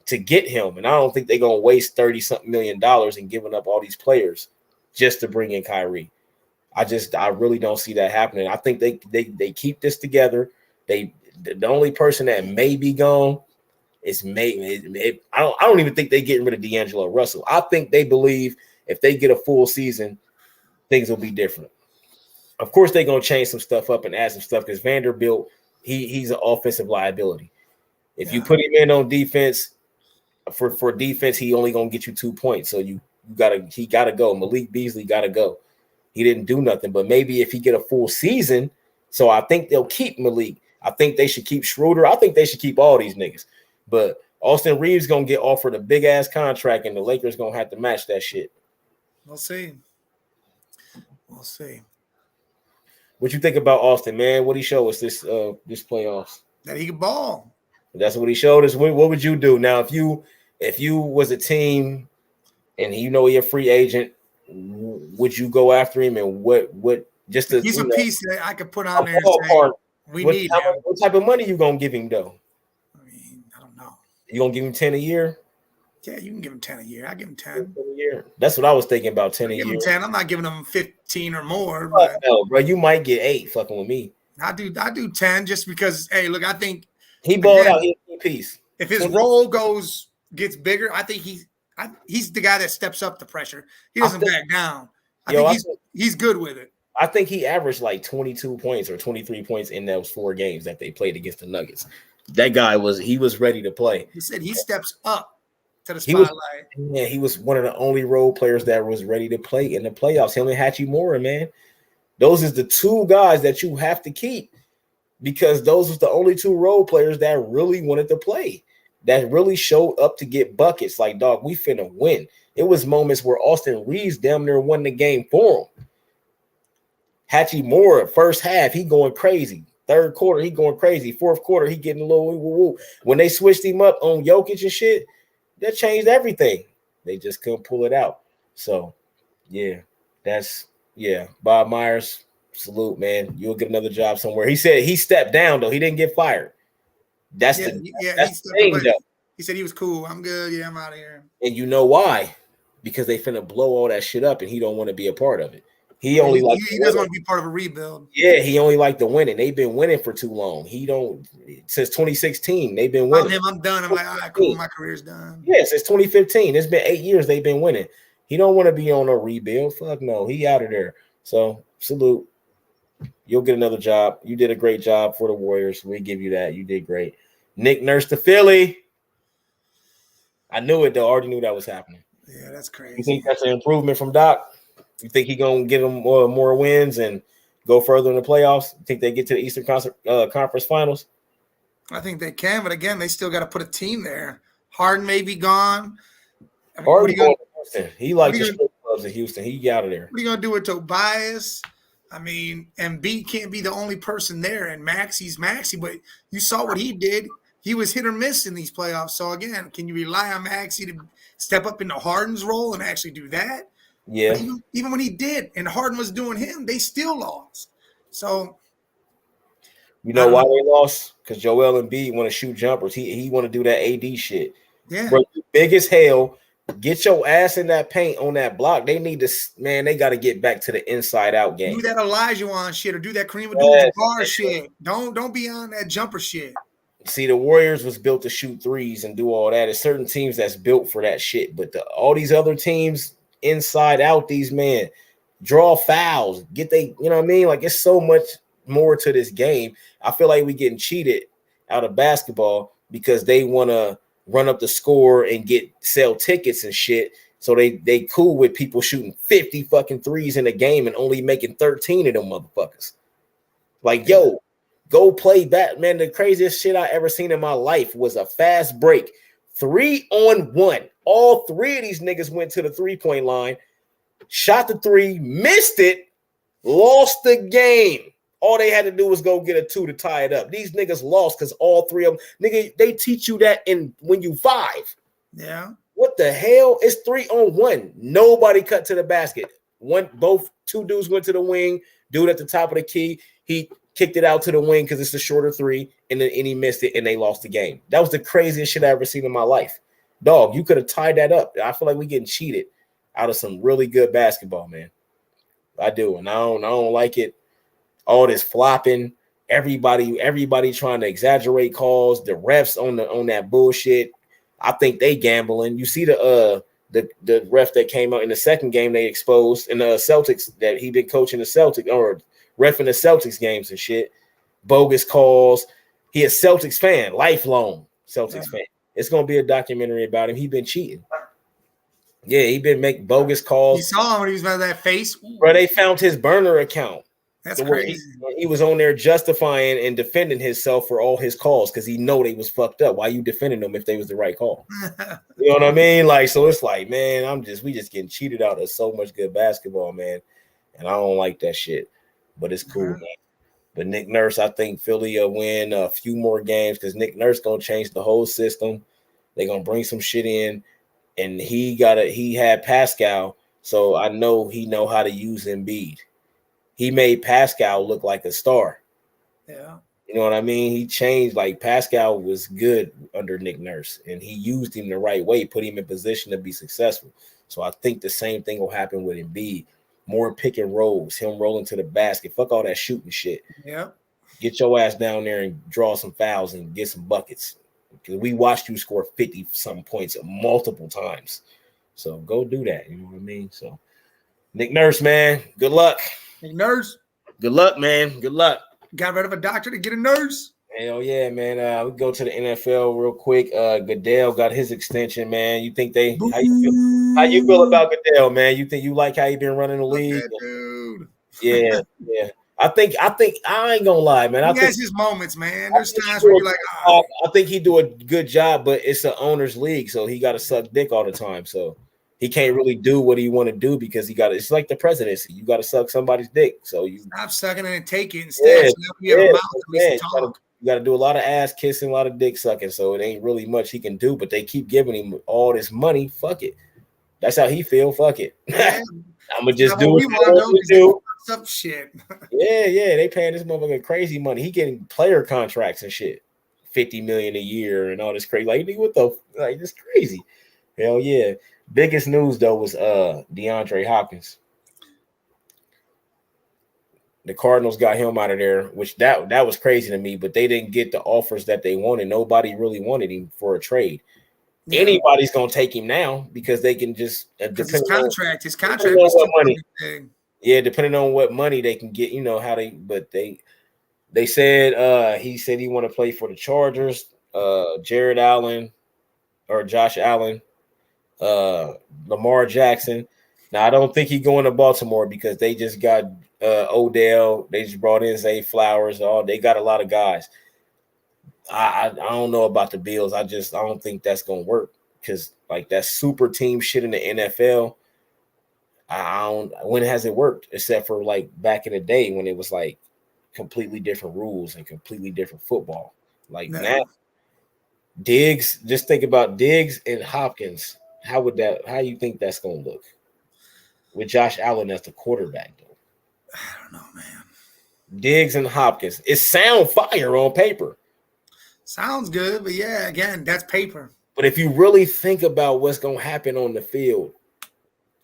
to get him, and I don't think they're gonna waste $30-something million in giving up all these players just to bring in Kyrie. I really don't see that happening. I think they keep this together. The only person that may be gone is I don't even think they're getting rid of D'Angelo Russell. I think they believe if they get a full season, things will be different. Of course, they're gonna change some stuff up and add some stuff because Vanderbilt, he's an offensive liability. If you put him in on defense, for defense, he only gonna get you 2 points. So he gotta go. Malik Beasley gotta go. He didn't do nothing, but maybe if he get a full season, so I think they'll keep Malik. I think they should keep Schroeder. I think they should keep all these niggas. But Austin Reeves gonna get offered a big ass contract, and the Lakers gonna have to match that shit. We'll see. We'll see. What you think about Austin, man? What he showed us this playoffs? That he could ball. That's what he showed us. What would you do now if you was a team and you're a free agent? Would you go after him? And what just to, he's a piece that I could put on there and say we need him. What type of money you gonna give him though? I mean, I don't know. You gonna give him 10 a year? Yeah, you can give him 10 a year. I give him 10 a year. That's what I was thinking about. 10 a year. 10. I'm not giving him 15 or more. But no, bro, you might get 8 fucking with me. I do 10 just because. Hey, look, I think he balled out. He's a piece. If his role gets bigger, I think he's the guy that steps up the pressure. He doesn't back down. I think he's good with it. I think he averaged like 22 points or 23 points in those 4 games that they played against the Nuggets. That guy was ready to play. He said he steps up to the spotlight. He was one of the only role players that was ready to play in the playoffs. Him and Hachimura, man. Those is the 2 guys that you have to keep because those was the only 2 role players that really wanted to play, that really showed up to get buckets. Like, dog, we finna win. It was moments where Austin Reeves damn near won the game for him. Hachimura, first half, he going crazy. Third quarter, he going crazy. Fourth quarter, he getting a little woo-woo. When they switched him up on Jokic and shit, that changed everything. They just couldn't pull it out. So, Bob Myers, salute, man. You'll get another job somewhere. He said he stepped down, though. He didn't get fired. That's the thing, though. He said he was cool. I'm good. Yeah, I'm out of here. And you know why? Because they finna blow all that shit up, and he don't want to be a part of it. He doesn't want to be part of a rebuild. Yeah, he only liked the winning. They've been winning for too long. Since 2016, they've been winning. I'm done. I'm like, all right, cool. My career's done. Yeah, since 2015. It's been 8 years they've been winning. He don't want to be on a rebuild. Fuck no. He out of there. So salute. You'll get another job. You did a great job for the Warriors. We give you that. You did great. Nick Nurse to Philly. I knew it, though. I already knew that was happening. Yeah, that's crazy. You think that's an improvement from Doc? You think he's going to get them more wins and go further in the playoffs? You think they get to the Eastern Conference Finals? I think they can, but again, they still got to put a team there. Harden may be gone. Harden going to Houston. He likes the strip clubs in Houston. He out of there. What are you going to do with Tobias? I mean, Embiid can't be the only person there, and Maxi's Maxi, but you saw what he did. He was hit or miss in these playoffs. So, again, can you rely on Maxi to step up into Harden's role and actually do that? Yeah. Even when he did and Harden was doing him, they still lost. So, you know why they lost? Because Joel Embiid want to shoot jumpers. He want to do that AD shit. Yeah. Bro, big as hell. Get your ass in that paint on that block. They need to, man, they got to get back to the inside out game. Do that Olajuwon shit or do that Kareem Abdul-Jabbar shit. Don't be on that jumper shit. See, the Warriors was built to shoot threes and do all that. There's certain teams that's built for that shit. But all these other teams, inside out, these men draw fouls. You know what I mean? Like, it's so much more to this game. I feel like we getting cheated out of basketball because they want to run up the score and sell tickets and shit So they cool with people shooting 50 fucking threes in a game and only making 13 of them motherfuckers. Like, yo, go play that, man. The craziest shit I ever seen in my life was a fast break, 3-on-1. All three of these niggas went to the 3-point line, shot the three, missed it, lost the game. All they had to do was go get a 2 to tie it up. These niggas lost because all three of them, nigga, they teach you that when you 5. Yeah. What the hell? It's 3-on-1. Nobody cut to the basket. Two dudes went to the wing. Dude at the top of the key, he kicked it out to the wing because it's a shorter 3, and he missed it, and they lost the game. That was the craziest shit I ever seen in my life. Dog, you could have tied that up. I feel like we getting cheated out of some really good basketball, man. I do, and I don't like it. All this flopping, everybody trying to exaggerate calls, the refs on that bullshit. I think they gambling. You see the ref that came out in the second game they exposed in the Celtics that he been coaching the Celtics or reffing the Celtics games and shit. Bogus calls. He a Celtics fan, lifelong Celtics fan. It's gonna be a documentary about him. He been cheating. Yeah, he been making bogus calls. You saw him when he was about that face. Bro, they found his burner account. That's crazy. He was on there justifying and defending himself for all his calls because he know they was fucked up. Why you defending them if they was the right call? You know what I mean? Like, so it's like, man, we just getting cheated out of so much good basketball, man. And I don't like that shit. But it's cool, man. But Nick Nurse, I think Philly will win a few more games because Nick Nurse gonna change the whole system. They're gonna bring some shit in, and he had Pascal, so I know he know how to use Embiid. He made Pascal look like a star. Yeah. You know what I mean? He changed, like Pascal was good under Nick Nurse, and he used him the right way, put him in position to be successful. So I think the same thing will happen with Embiid. More pick and rolls, him rolling to the basket. Fuck all that shooting shit. Yeah. Get your ass down there and draw some fouls and get some buckets. Because we watched you score 50-something points multiple times. So go do that. You know what I mean? So Nick Nurse, man, good luck. Nick Nurse. Good luck, man. Good luck. Got rid of a doctor to get a nurse. Hell yeah, man. We go to the NFL real quick. Goodell got his extension, man. You think how you feel about Goodell, man? You think you like how he been running the league? Dude. Yeah. I think I ain't gonna lie, man. He has his moments, man. There's times where you're like, I think he do a good job, but it's an owner's league, so he got to suck dick all the time. So he can't really do what he want to do because it's like the presidency. You got to suck somebody's dick. So you stop sucking it and take it instead. So you have a mouth at least to talk. You got to do a lot of ass kissing, a lot of dick sucking. So it ain't really much he can do, but they keep giving him all this money. Fuck it. That's how he feel. Fuck it. Yeah. I'm gonna just do what we want to do. Some shit. Yeah. They paying this motherfucker crazy money. He getting player contracts and shit, $50 million a year and all this crazy. Like, what the like? This crazy. Hell yeah. Biggest news though was DeAndre Hopkins. The Cardinals got him out of there, which that was crazy to me. But they didn't get the offers that they wanted. Nobody really wanted him for a trade. Yeah. Anybody's gonna take him now because they can just his contract was what money. Yeah, depending on what money they can get, you know how they. But they said he said he want to play for the Chargers. Jared Allen or Josh Allen, Lamar Jackson. Now I don't think he's going to Baltimore because they just got Odell. They just brought in Zay Flowers. They got a lot of guys. I don't know about the Bills. I don't think that's gonna work because like that super team shit in the NFL. When has it worked except for like back in the day when it was like completely different rules and completely different football. Like now, Diggs. Just think about Diggs and Hopkins. How you think that's gonna look with Josh Allen as the quarterback though? I don't know, man. Diggs and Hopkins. It sound fire on paper. Sounds good, but yeah, again, that's paper. But if you really think about what's going to happen on the field,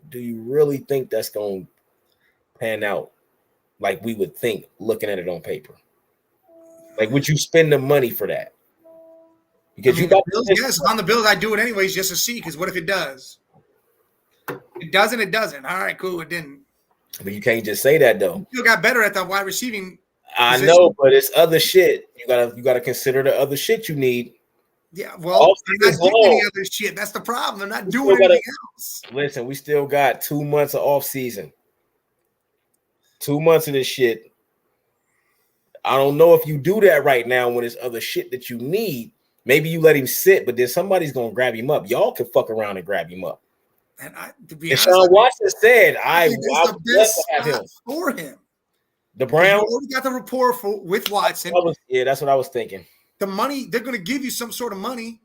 do you really think that's going to pan out like we would think looking at it on paper? Like, would you spend the money for that? Because you got Bills, yes, on the Bills, I do it anyways just to see. Because what if it does? It doesn't. It doesn't. All right, cool. It didn't. But you can't just say that though. You got better at the wide receiving. I know, but it's other shit. You gotta consider the other shit you need. Yeah, well, they're not doing any other shit. That's the problem. They're not doing anything else. Listen, we still got 2 months of off season. 2 months of this shit. I don't know if you do that right now when there's other shit that you need. Maybe you let him sit, but then somebody's gonna grab him up. Y'all can fuck around and grab him up. And to be honest, Deshaun Watson said, "I think it's the best spot for him." The Browns already got the rapport with Watson. That's what I was thinking. The money, they're going to give you some sort of money,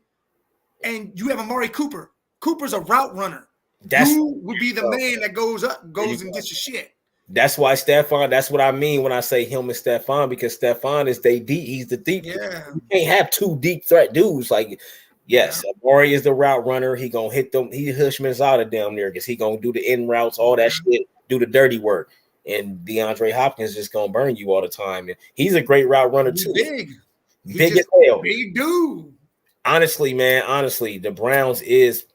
and you have Amari Cooper. Cooper's a route runner. You would be the man that goes and gets your shit. That's why Stephon. That's what I mean when I say him and Stephon, because Stephon is deep. He's the deep. Yeah, you can't have two deep threat dudes. Like, yes, Amari is the route runner. He gonna hit them. He Hushman's out of down there because he gonna do the in routes, all that shit, do the dirty work. And DeAndre Hopkins just gonna burn you all the time. And he's a great route runner too. Big as hell. Big dude. Honestly, man. Honestly, the Browns is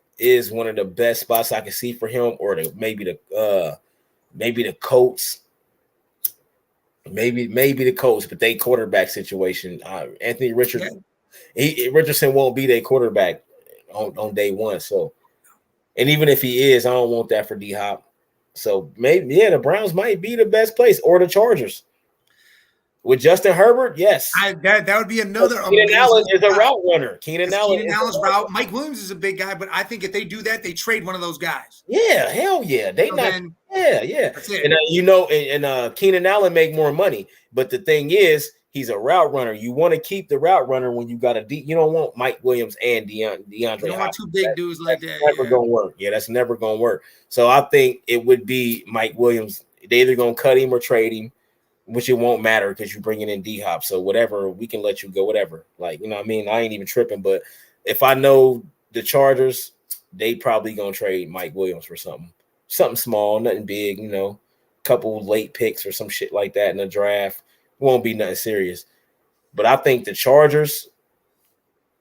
one of the best spots I can see for him, or maybe the Colts. Maybe the Colts, but they quarterback situation. Anthony Richardson, Richardson won't be their quarterback on day one. So, and even if he is, I don't want that for D-Hop. So maybe the Browns might be the best place, or the Chargers. With Justin Herbert, yes. That would be another. Keenan Allen is a route runner. Keenan Allen's route. Mike Williams is a big guy, but I think if they do that, they trade one of those guys. Yeah, hell yeah. Yeah. That's it. And Keenan Allen make more money, but the thing is, he's a route runner. You want to keep the route runner when you got you don't want Mike Williams and DeAndre. You don't want two big dudes like that. That's never gonna work. Yeah, that's never gonna work. So I think it would be Mike Williams. They either gonna cut him or trade him, which it won't matter because you're bringing in D-Hop. So whatever, we can let you go, whatever. Like, you know what I mean? I ain't even tripping. But if I know the Chargers, they probably going to trade Mike Williams for something small, nothing big, couple late picks or some shit like that in the draft. Won't be nothing serious. But I think the Chargers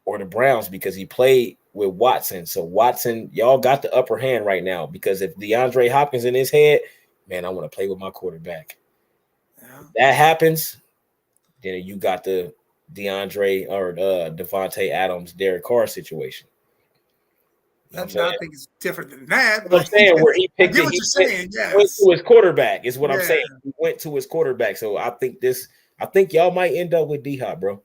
or the Browns, because he played with Watson. So Watson, y'all got the upper hand right now, because if DeAndre Hopkins in his head, man, I want to play with my quarterback. If that happens, then you got the DeAndre or Devontae Adams, Derek Carr situation. I think it's different than that. But I'm saying where he picked it, went to his quarterback is what I'm saying. He went to his quarterback. So I think y'all might end up with D-Hop, bro,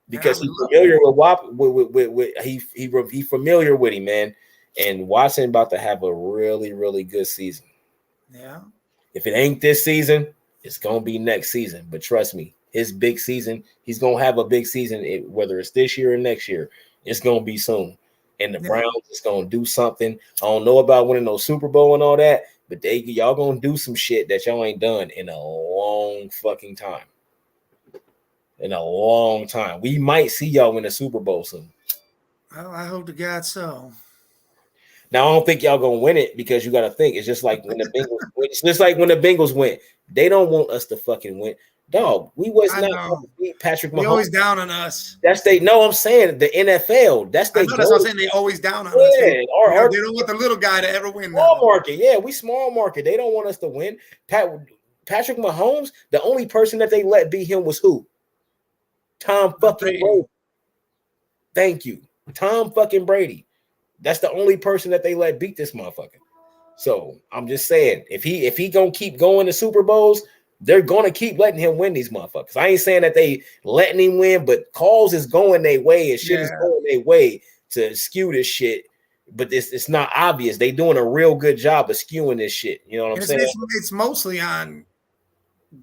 because he's familiar with he's familiar with him, man. And Watson about to have a really, really good season. Yeah. If it ain't this season, it's going to be next season. But trust me, his big season, he's going to have a big season, whether it's this year or next year. It's going to be soon. And the Browns is going to do something. I don't know about winning no Super Bowl and all that, but y'all going to do some shit that y'all ain't done in a long fucking time. In a long time. We might see y'all win a Super Bowl soon. Well, I hope to God so. Now, I don't think y'all gonna win it, because you got to think it's just like when the Bengals. It's just like when the Bengals went. They don't want us to fucking win, dog. We was not going to beat Patrick Mahomes. They always down on us. I'm saying the NFL. That's what I'm saying. They always down on us. They don't want the little guy to ever win. Small market, yeah, we small market. They don't want us to win. Patrick Mahomes. The only person that they let beat him was who? Tom fucking Brady. Thank you, Tom fucking Brady. That's the only person that they let beat this motherfucker. So I'm just saying, if he gonna keep going to Super Bowls, they're gonna keep letting him win these motherfuckers. I ain't saying that they letting him win, but calls is going their way and shit is going their way to skew this shit. But it's not obvious. They doing a real good job of skewing this shit. You know what I'm saying? It's mostly on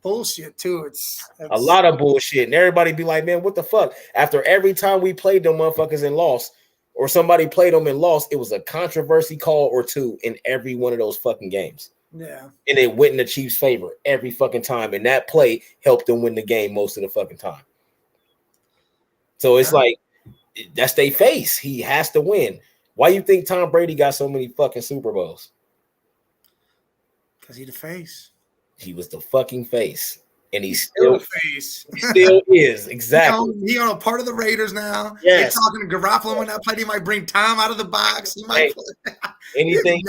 bullshit too. It's a lot of bullshit, and everybody be like, man, what the fuck? After every time we played them motherfuckers and lost, or somebody played them and lost, it was a controversy call or two in every one of those fucking games. Yeah. And it went in the Chiefs' favor every fucking time. And that play helped them win the game most of the fucking time. So it's like, that's their face. He has to win. Why you think Tom Brady got so many fucking Super Bowls? Because he the face. He was the fucking face. And he's still the face. He still is, exactly. He on a part of the Raiders now. Yes. They're talking to Garoppolo when that played. He might bring Tom out of the box. He might play. Anything.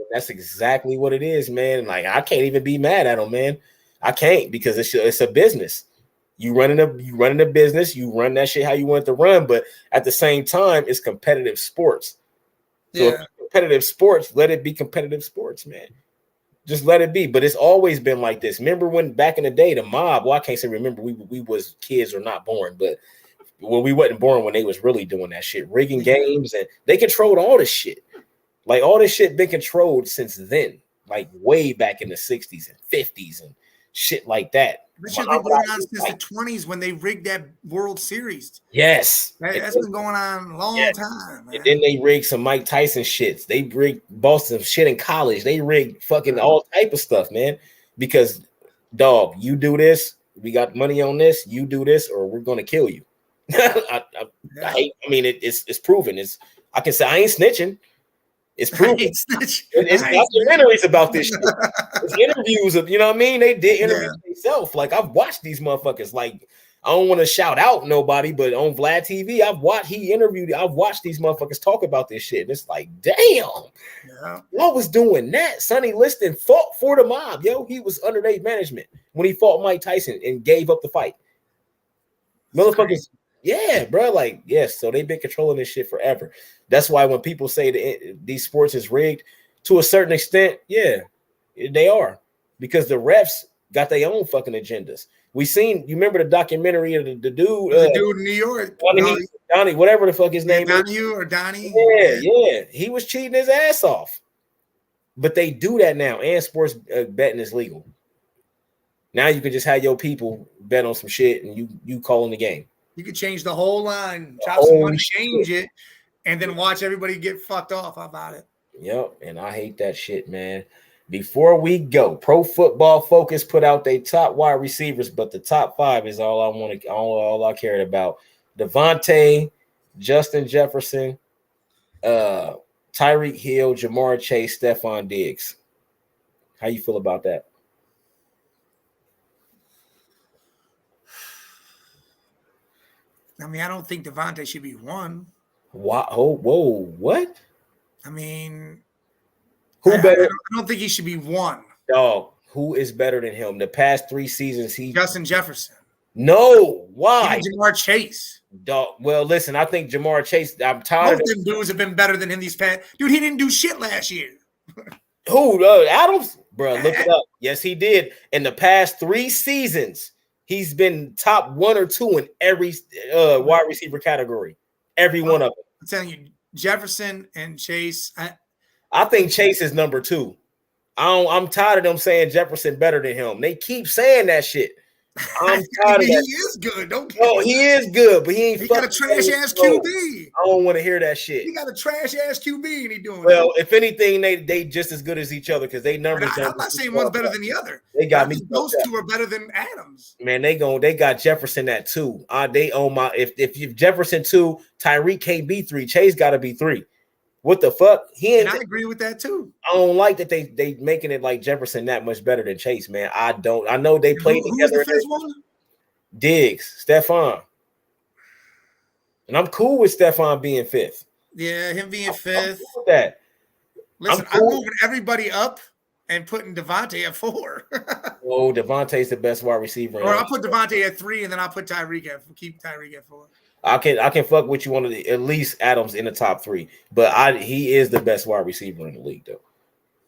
That's exactly what it is, man. Like, I can't even be mad at him, man. I can't, because it's a business. You running a business, you run that shit how you want it to run, but at the same time, it's competitive sports. So if it's competitive sports, let it be competitive sports, man. Just let it be. But it's always been like this. Remember when back in the day, the mob, well, I can't say remember, we was kids or not born, but when we wasn't born when they was really doing that shit, rigging games, and they controlled all this shit. Like all this shit been controlled since then, like way back in the 60s and 50s and shit like that. This shit's been going on since the 20s when they rigged that World Series. Yes. That's been going on a long time, man. And then they rigged some Mike Tyson shits. They rigged Boston shit in college. They rigged fucking all type of stuff, man. Because, dog, you do this, we got money on this, you do this, or we're gonna kill you. I mean, it's proven. I can say I ain't snitching. It's proven. It's documentaries about this shit. It's interviews of, you know what I mean? They did interviews themselves. Like, I've watched these motherfuckers. Like, I don't want to shout out nobody, but on Vlad TV, I've watched these motherfuckers talk about this shit. And it's like, damn, what was doing that? Sonny Liston fought for the mob, yo. He was underage management when he fought Mike Tyson and gave up the fight. Motherfuckers. Yeah, bro. Like, yes. So they've been controlling this shit forever. That's why when people say that these sports is rigged, to a certain extent, yeah, they are, because the refs got their own fucking agendas. You remember the documentary of the dude, the dude in New York, Donnie, whatever the fuck his name is, Donnie. Yeah, he was cheating his ass off. But they do that now, and sports betting is legal. Now you can just have your people bet on some shit, and you calling the game. You could change the whole line, chop some money, change it, and then watch everybody get fucked off about it. Yep, and I hate that shit, man. Before we go, Pro Football Focus put out their top wide receivers, but the top 5 is all I cared about. Devontae, Justin Jefferson, Tyreek Hill, Jamar Chase, Stephon Diggs. How you feel about that? I mean, I don't think Devontae should be 1. Whoa, what? I mean, who better? I don't think he should be 1. Dog, who is better than him? The past 3 seasons, Justin Jefferson. No, why? Even Jamar Chase. Dog. Well, listen, I think Jamar Chase. I'm tired. Both of them dudes have been better than him these past. Dude, he didn't do shit last year. Who? Adams, bro. Look it up. Yes, he did. In the past 3 seasons, he's been top 1 or 2 in every wide receiver category. Every one of them. I'm telling you, Jefferson and Chase. I think Chase is number 2. I'm tired of them saying Jefferson better than him. They keep saying that shit. I'm tired of that. He is good. He is good, but he ain't. He got a trash ass QB. I don't want to hear that shit. He got a trash ass QB, and he doing. Well, if anything, they just as good as each other because they numbers. I'm not saying one's better than the other. They got me. Those 2 are better than Adams. Man, they got Jefferson at 2. They own my. If Jefferson 2, Tyreek can't be 3. Chase got to be 3. What the fuck? I agree with that too. I don't like that they making it like Jefferson that much better than Chase, man. I don't. I know they played together. Who's the 5th one? Diggs, Stephon. And I'm cool with Stephon being 5th. Yeah, him being 5th. Cool with that. Listen, I'm moving everybody up and putting Devontae at 4. Oh, Devontae's the best wide receiver. Or I'll put Devontae at 3, and then I'll put keep Tyreek at 4. I can fuck with you on at least Adams in the top 3, but he is the best wide receiver in the league though.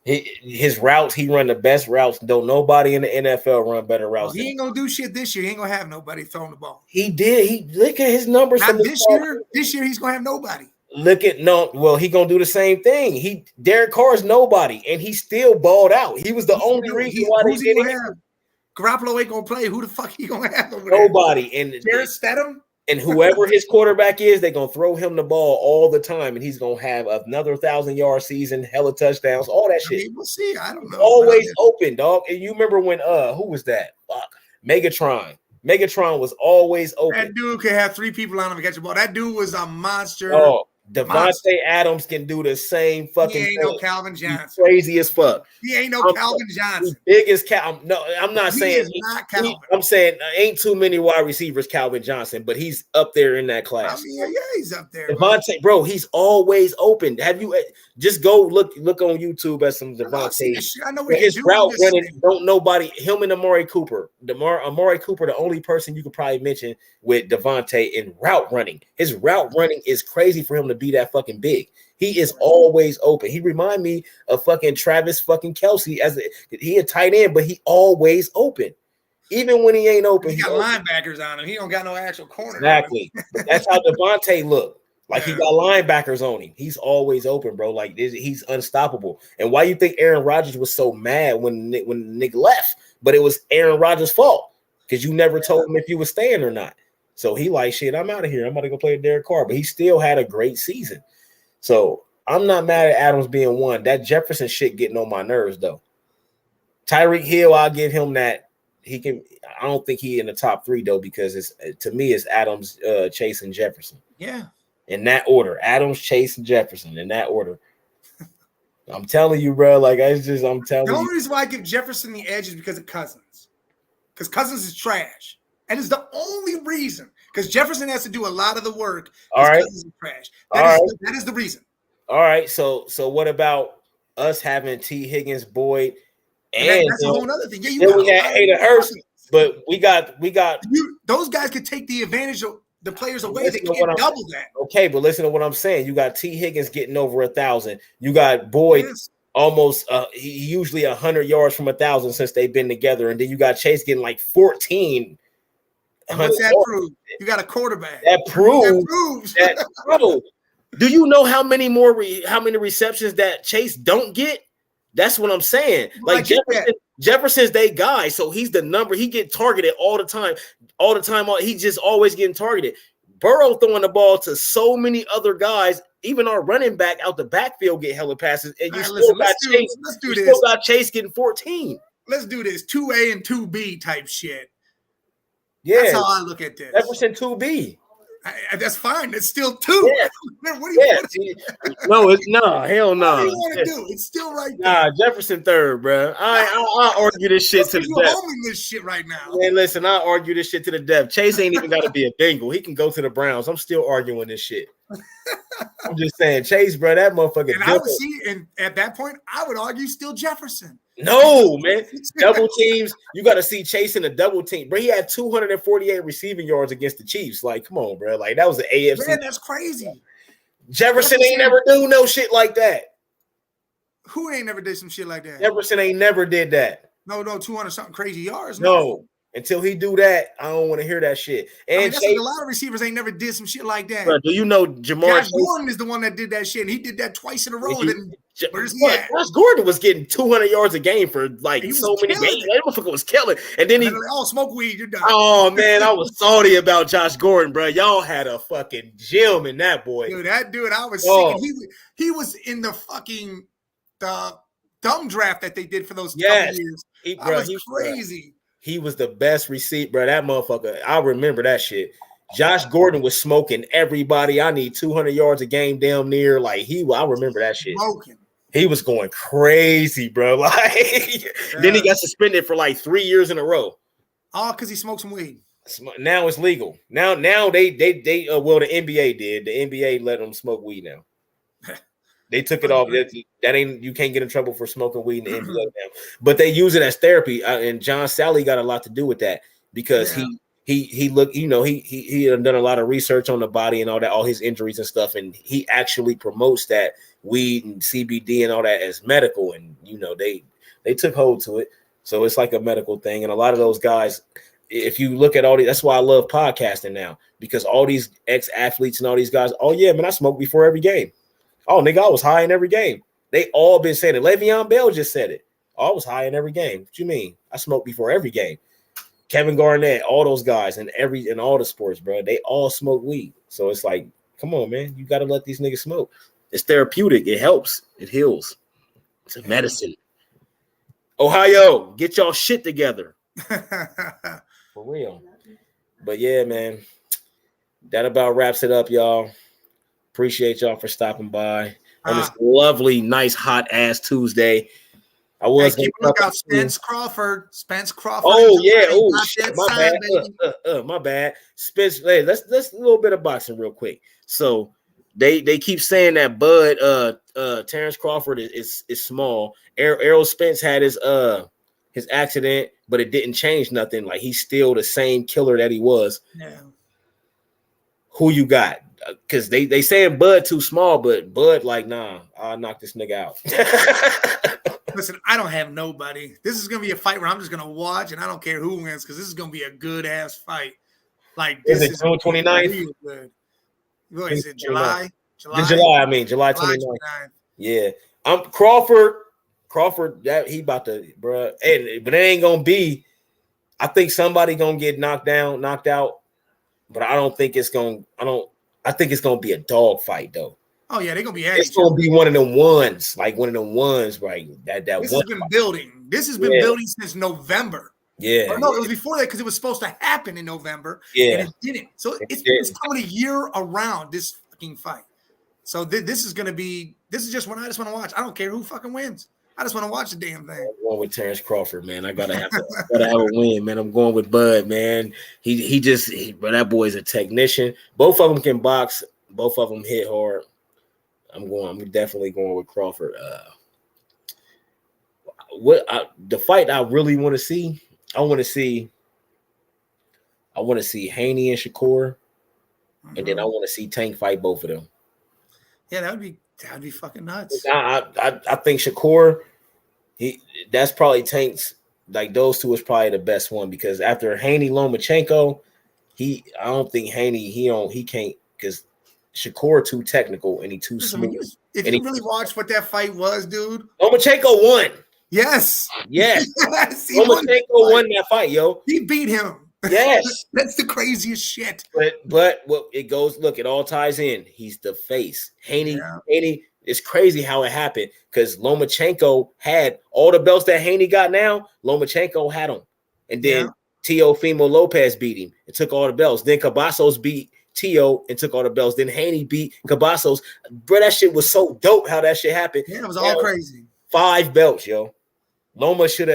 His routes, he run the best routes. Don't nobody in the NFL run better routes. He ain't gonna do shit this year. He ain't gonna have nobody throwing the ball. He did. He look at his numbers. Not this year. This year he's gonna have nobody. He gonna do the same thing. Derek Carr's nobody, and he still balled out. He was the only reason why they didn't have. Garoppolo ain't gonna play. Who the fuck he gonna have over nobody? There? And Jarrett Stidham. And whoever his quarterback is, they're going to throw him the ball all the time, and he's going to have another 1,000-yard season, hella touchdowns, all that shit. We'll see. I don't know. Always open, dog. And you remember when, who was that? Fuck. Megatron. Megatron was always open. That dude could have 3 people on him to catch the ball. That dude was a monster. Oh, Devontae Adams can do the same fucking thing. He ain't no Calvin Johnson. He's crazy as fuck. He ain't no Calvin Johnson. Big as Cal. No, I'm not saying he is not Calvin. I'm saying ain't too many wide receivers Calvin Johnson, but he's up there in that class. I mean, yeah, he's up there. Devontae, bro, he's always open. Have you just go look on YouTube at some Devontae? I know what his route running. Don't nobody him and Amari Cooper. Amari Cooper, the only person you could probably mention with Devontae in route running. His route running is crazy for him to be that fucking big. He is always open. He remind me of fucking Travis fucking Kelsey he a tight end, but he always open. Even when he ain't open, he got linebackers on him. He don't got no actual corner. Exactly. That's how Devontae look. Like he got linebackers on him. He's always open, bro. Like he's unstoppable. And why you think Aaron Rodgers was so mad when Nick left? But it was Aaron Rodgers' fault because you never told him if you were staying or not. So he like, shit, I'm out of here. I'm about to go play with Derek Carr. But he still had a great season. So I'm not mad at Adams being one. That Jefferson shit getting on my nerves though. Tyreek Hill, I'll give him that. He can. I don't think he in the top 3 though because to me it's Adams, Chase, and Jefferson. Yeah, in that order. Adams, Chase, and Jefferson in that order. I'm telling you, bro. Like I'm telling you. The only reason why I give Jefferson the edge is because of Cousins. Because Cousins is trash, and it's the only reason. Because Jefferson has to do a lot of the work. All right, Cousins is trash. That is the reason. All right. So what about us having T. Higgins, Boyd? And that's a whole other thing. Yeah, then we got Hayden Hurst, but we got those guys could take the advantage of the players away. They can't double that. Okay, but listen to what I'm saying. You got T. Higgins getting over 1,000. You got Boyd almost usually 100 yards from 1,000 since they've been together, and then you got Chase getting like 14. What's that prove? You got a quarterback. That proves that, bro. Do you know how many receptions that Chase don't get? That's what I'm saying. Like Jefferson's they guy, so he's the number. He get targeted all the time. He's just always getting targeted. Burrow throwing the ball to so many other guys. Even our running back out the backfield get hella passes, and you still got Chase. You still got Chase getting 14. Let's do this 2A and 2B type shit. Yeah, that's how I look at this. Jefferson 2B. That's fine. It's still 2. Yeah. What do you want to do? Hell no. What do you want to do? It's still right there. Nah, Jefferson 3rd, bro. I argue this shit to the death. You're homing this shit right now. Man, listen, I argue this shit to the death. Chase ain't even got to be a Bengal. He can go to the Browns. I'm still arguing this shit. I'm just saying, Chase, bro, that motherfucker. And I would see, and at that point, I would argue still Jefferson. No, man. Double teams. You got to see Chase in a double team. Bro, he had 248 receiving yards against the Chiefs. Like, come on, bro. Like, that was the AFC. Man, that's crazy. Jefferson ain't never do no shit like that. Who ain't never did some shit like that? Jefferson ain't never did that. No, 200-something crazy yards. No. Until he do that, I don't want to hear that shit. And Chase, a lot of receivers ain't never did some shit like that. Bro, do you know Jamar Gordon is the one that did that shit, and he did that twice in a row. Where's he at? Josh Gordon was getting 200 yards a game for like so many games. That motherfucker was killing. And then smoke weed, you're done. Oh man, I was salty about Josh Gordon, bro. Y'all had a fucking gem in that boy. Dude, that dude, I was sick. He was in the fucking dumb draft that they did for those couple years. That was crazy. He was the best receiver, bro. That motherfucker. I remember that shit. Josh Gordon was smoking everybody. I need 200 yards a game, damn near. Like I remember that shit. Smoking. He was going crazy, bro. Like then he got suspended for like 3 years in a row. Oh, because he smoked some weed. Now it's legal. Now they the NBA did. The NBA let them smoke weed now. They took it off. That ain't, you can't get in trouble for smoking weed in the NBA now. But they use it as therapy. And John Sally got a lot to do with that because he looked, he had done a lot of research on the body and all his injuries and stuff. And he actually promotes that weed and CBD and all that as medical. And they took hold to it. So it's like a medical thing. And a lot of those guys, if you look at all these, that's why I love podcasting now, because all these ex-athletes and all these guys, oh yeah, man, I smoke before every game. Oh, nigga, I was high in every game. They all been saying it. Le'Veon Bell just said it. I was high in every game. What you mean? I smoked before every game. Kevin Garnett, all those guys in all the sports, bro, they all smoke weed. So it's like, come on, man. You got to let these niggas smoke. It's therapeutic. It helps. It heals. It's a medicine. Ohio, get y'all shit together. For real. But yeah, man, that about wraps it up, y'all. Appreciate y'all for stopping by on this lovely, nice, hot ass Tuesday. I was keep a look out, Spence Crawford. Oh yeah, oh shit, my bad. My bad. Spence. Hey, let's a little bit of boxing real quick. So they keep saying that Terrence Crawford is small. Errol Spence had his accident, but it didn't change nothing. Like he's still the same killer that he was. Yeah. Who you got? Because they saying Bud too small, but Bud like, nah, I'll knock this nigga out. Listen, I don't have nobody. This is gonna be a fight where I'm just gonna watch, and I don't care who wins because this is gonna be a good ass fight. Like this is June 29th. Real good. What is it? July 29th. Yeah, I'm Crawford. That he about to, bro. But it ain't gonna be. I think somebody gonna get knocked out. But I don't think it's gonna. I think it's gonna be a dog fight though. Oh yeah, they're gonna be. It's gonna be one of them ones, right? That this has been building. This has been building since November. Yeah. Or no, it was before that because it was supposed to happen in November. Yeah. And it didn't. So it's coming a year around this fucking fight. So this is gonna be. This is just one I just want to watch. I don't care who fucking wins. I just want to watch the damn thing. I'm going with Terrence Crawford, man. I gotta have a win, man. I'm going with Bud, man. But that boy's a technician. Both of them can box. Both of them hit hard. I'm definitely going with Crawford. The fight I really want to see? I want to see Haney and Shakur, and then I want to see Tank fight both of them. Yeah, that'd be fucking nuts. I think Shakur, that's probably Tank's. Like those two is probably the best one because after Haney Lomachenko, I don't think Haney he can't because Shakur too technical and he too smooth. If you really watch what that fight was, dude, Lomachenko won. Yes. Lomachenko won that fight, yo. He beat him. Yes. That's the craziest shit. But what it goes, look, it all ties in. He's the face. Haney, it's crazy how it happened because Lomachenko had all the belts that Haney got now. Lomachenko had them. And then Teofimo Lopez beat him and took all the belts. Then Cavazos beat Tio and took all the belts. Then Haney beat Cavazos. Bro, that shit was so dope how that shit happened. Yeah, it was all crazy. 5 belts, yo. Loma should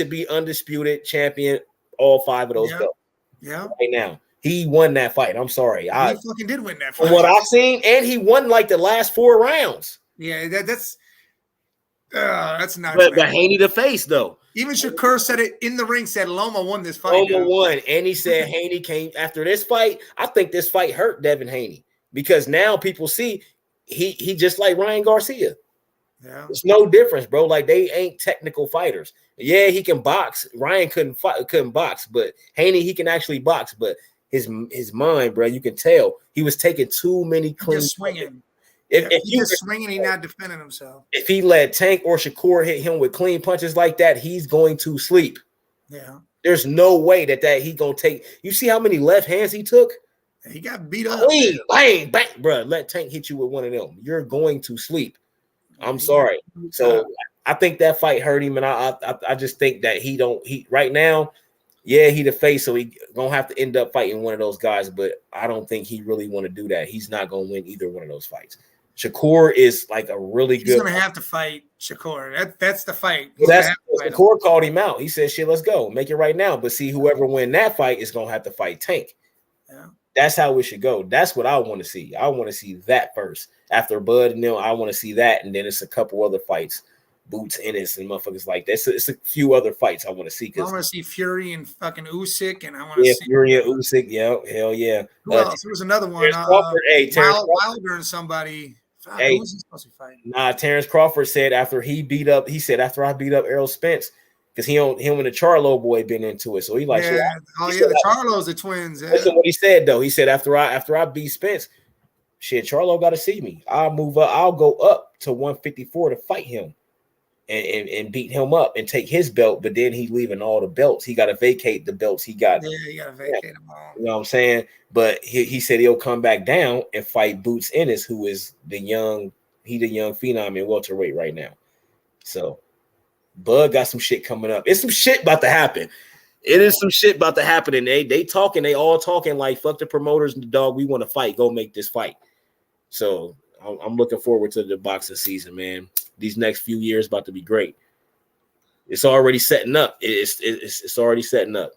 be undisputed champion, all 5 of those belts. Yeah. Right now. He won that fight. I'm sorry. He fucking did win that fight. From what I've seen, and he won like the last 4 rounds. Yeah, that's nuts. But Haney the face, though. Even Shakur said it in the ring, said Loma won this fight. Loma won. And he said Haney came after this fight. I think this fight hurt Devin Haney because now people see he just like Ryan Garcia. Yeah. It's no difference, bro. Like they ain't technical fighters. Yeah, he can box. Ryan couldn't box, but Haney, he can actually box. But his mind, bro, you can tell he was taking too many clean swinging. If he's just swinging, he's not defending himself. If he let Tank or Shakur hit him with clean punches like that, he's going to sleep. Yeah. There's no way that he gonna take. You see how many left hands he took? He got beat up. Clean, bang, bang, bro. Let Tank hit you with one of them. You're going to sleep. I'm sorry. So I think that fight hurt him, and I just think that he right now, yeah, he the face, so he gonna have to end up fighting one of those guys. But I don't think he really want to do that. He's not gonna win either one of those fights. Shakur is like a really good. He's gonna have to fight Shakur. That's the fight. Shakur called him out. He said, "Shit, let's go, make it right now." But see, whoever win that fight is gonna have to fight Tank. Yeah. That's how it should go. That's what I want to see. I want to see that first. After Bud and them, I want to see that, and then it's a couple other fights, Boots, Ennis, and motherfuckers like that. It's a few other fights I want to see. I want to see Fury and fucking Usyk, and I want to see Fury and Usyk. Yeah, hell yeah. Who else? There was another one. Terrence Wilder and somebody. Hey, who's he supposed to be fighting? Nah, Terrence Crawford said after I beat up Errol Spence. Because him and the Charlo boy been into it, so he like, the Charlos, the twins. Yeah. Listen what he said though. He said after I beat Spence, shit, Charlo got to see me. I'll move up. I'll go up to 154 to fight him, and beat him up and take his belt. But then he's leaving all the belts. He got to vacate the belts he got. Yeah, he got to vacate them all. You know what I'm saying? But he said he'll come back down and fight Boots Ennis, who is the young phenom in welterweight right now. So. Bud got some shit coming up. It's some shit about to happen. It is some shit about to happen. And they all talking like fuck the promoters and the dog. We want to fight. Go make this fight. So I'm looking forward to the boxing season, man. These next few years about to be great. It's already setting up. It's already setting up,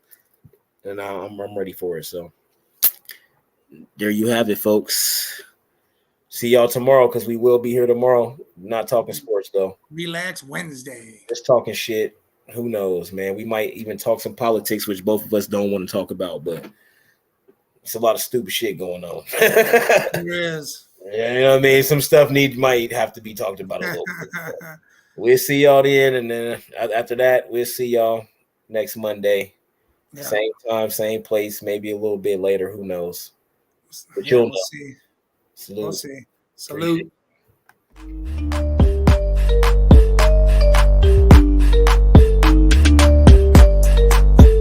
and I'm ready for it. So there you have it, folks. See y'all tomorrow because we will be here tomorrow. Not talking sports though. Relax Wednesday. Just talking shit. Who knows, man? We might even talk some politics, which both of us don't want to talk about, but it's a lot of stupid shit going on. There is. Yeah, you know what I mean? Some stuff might have to be talked about a little bit. We'll see y'all then, and then after that, we'll see y'all next Monday. Yeah. Same time, same place, maybe a little bit later. Who knows? But we'll see. Salute. We'll see. Salute.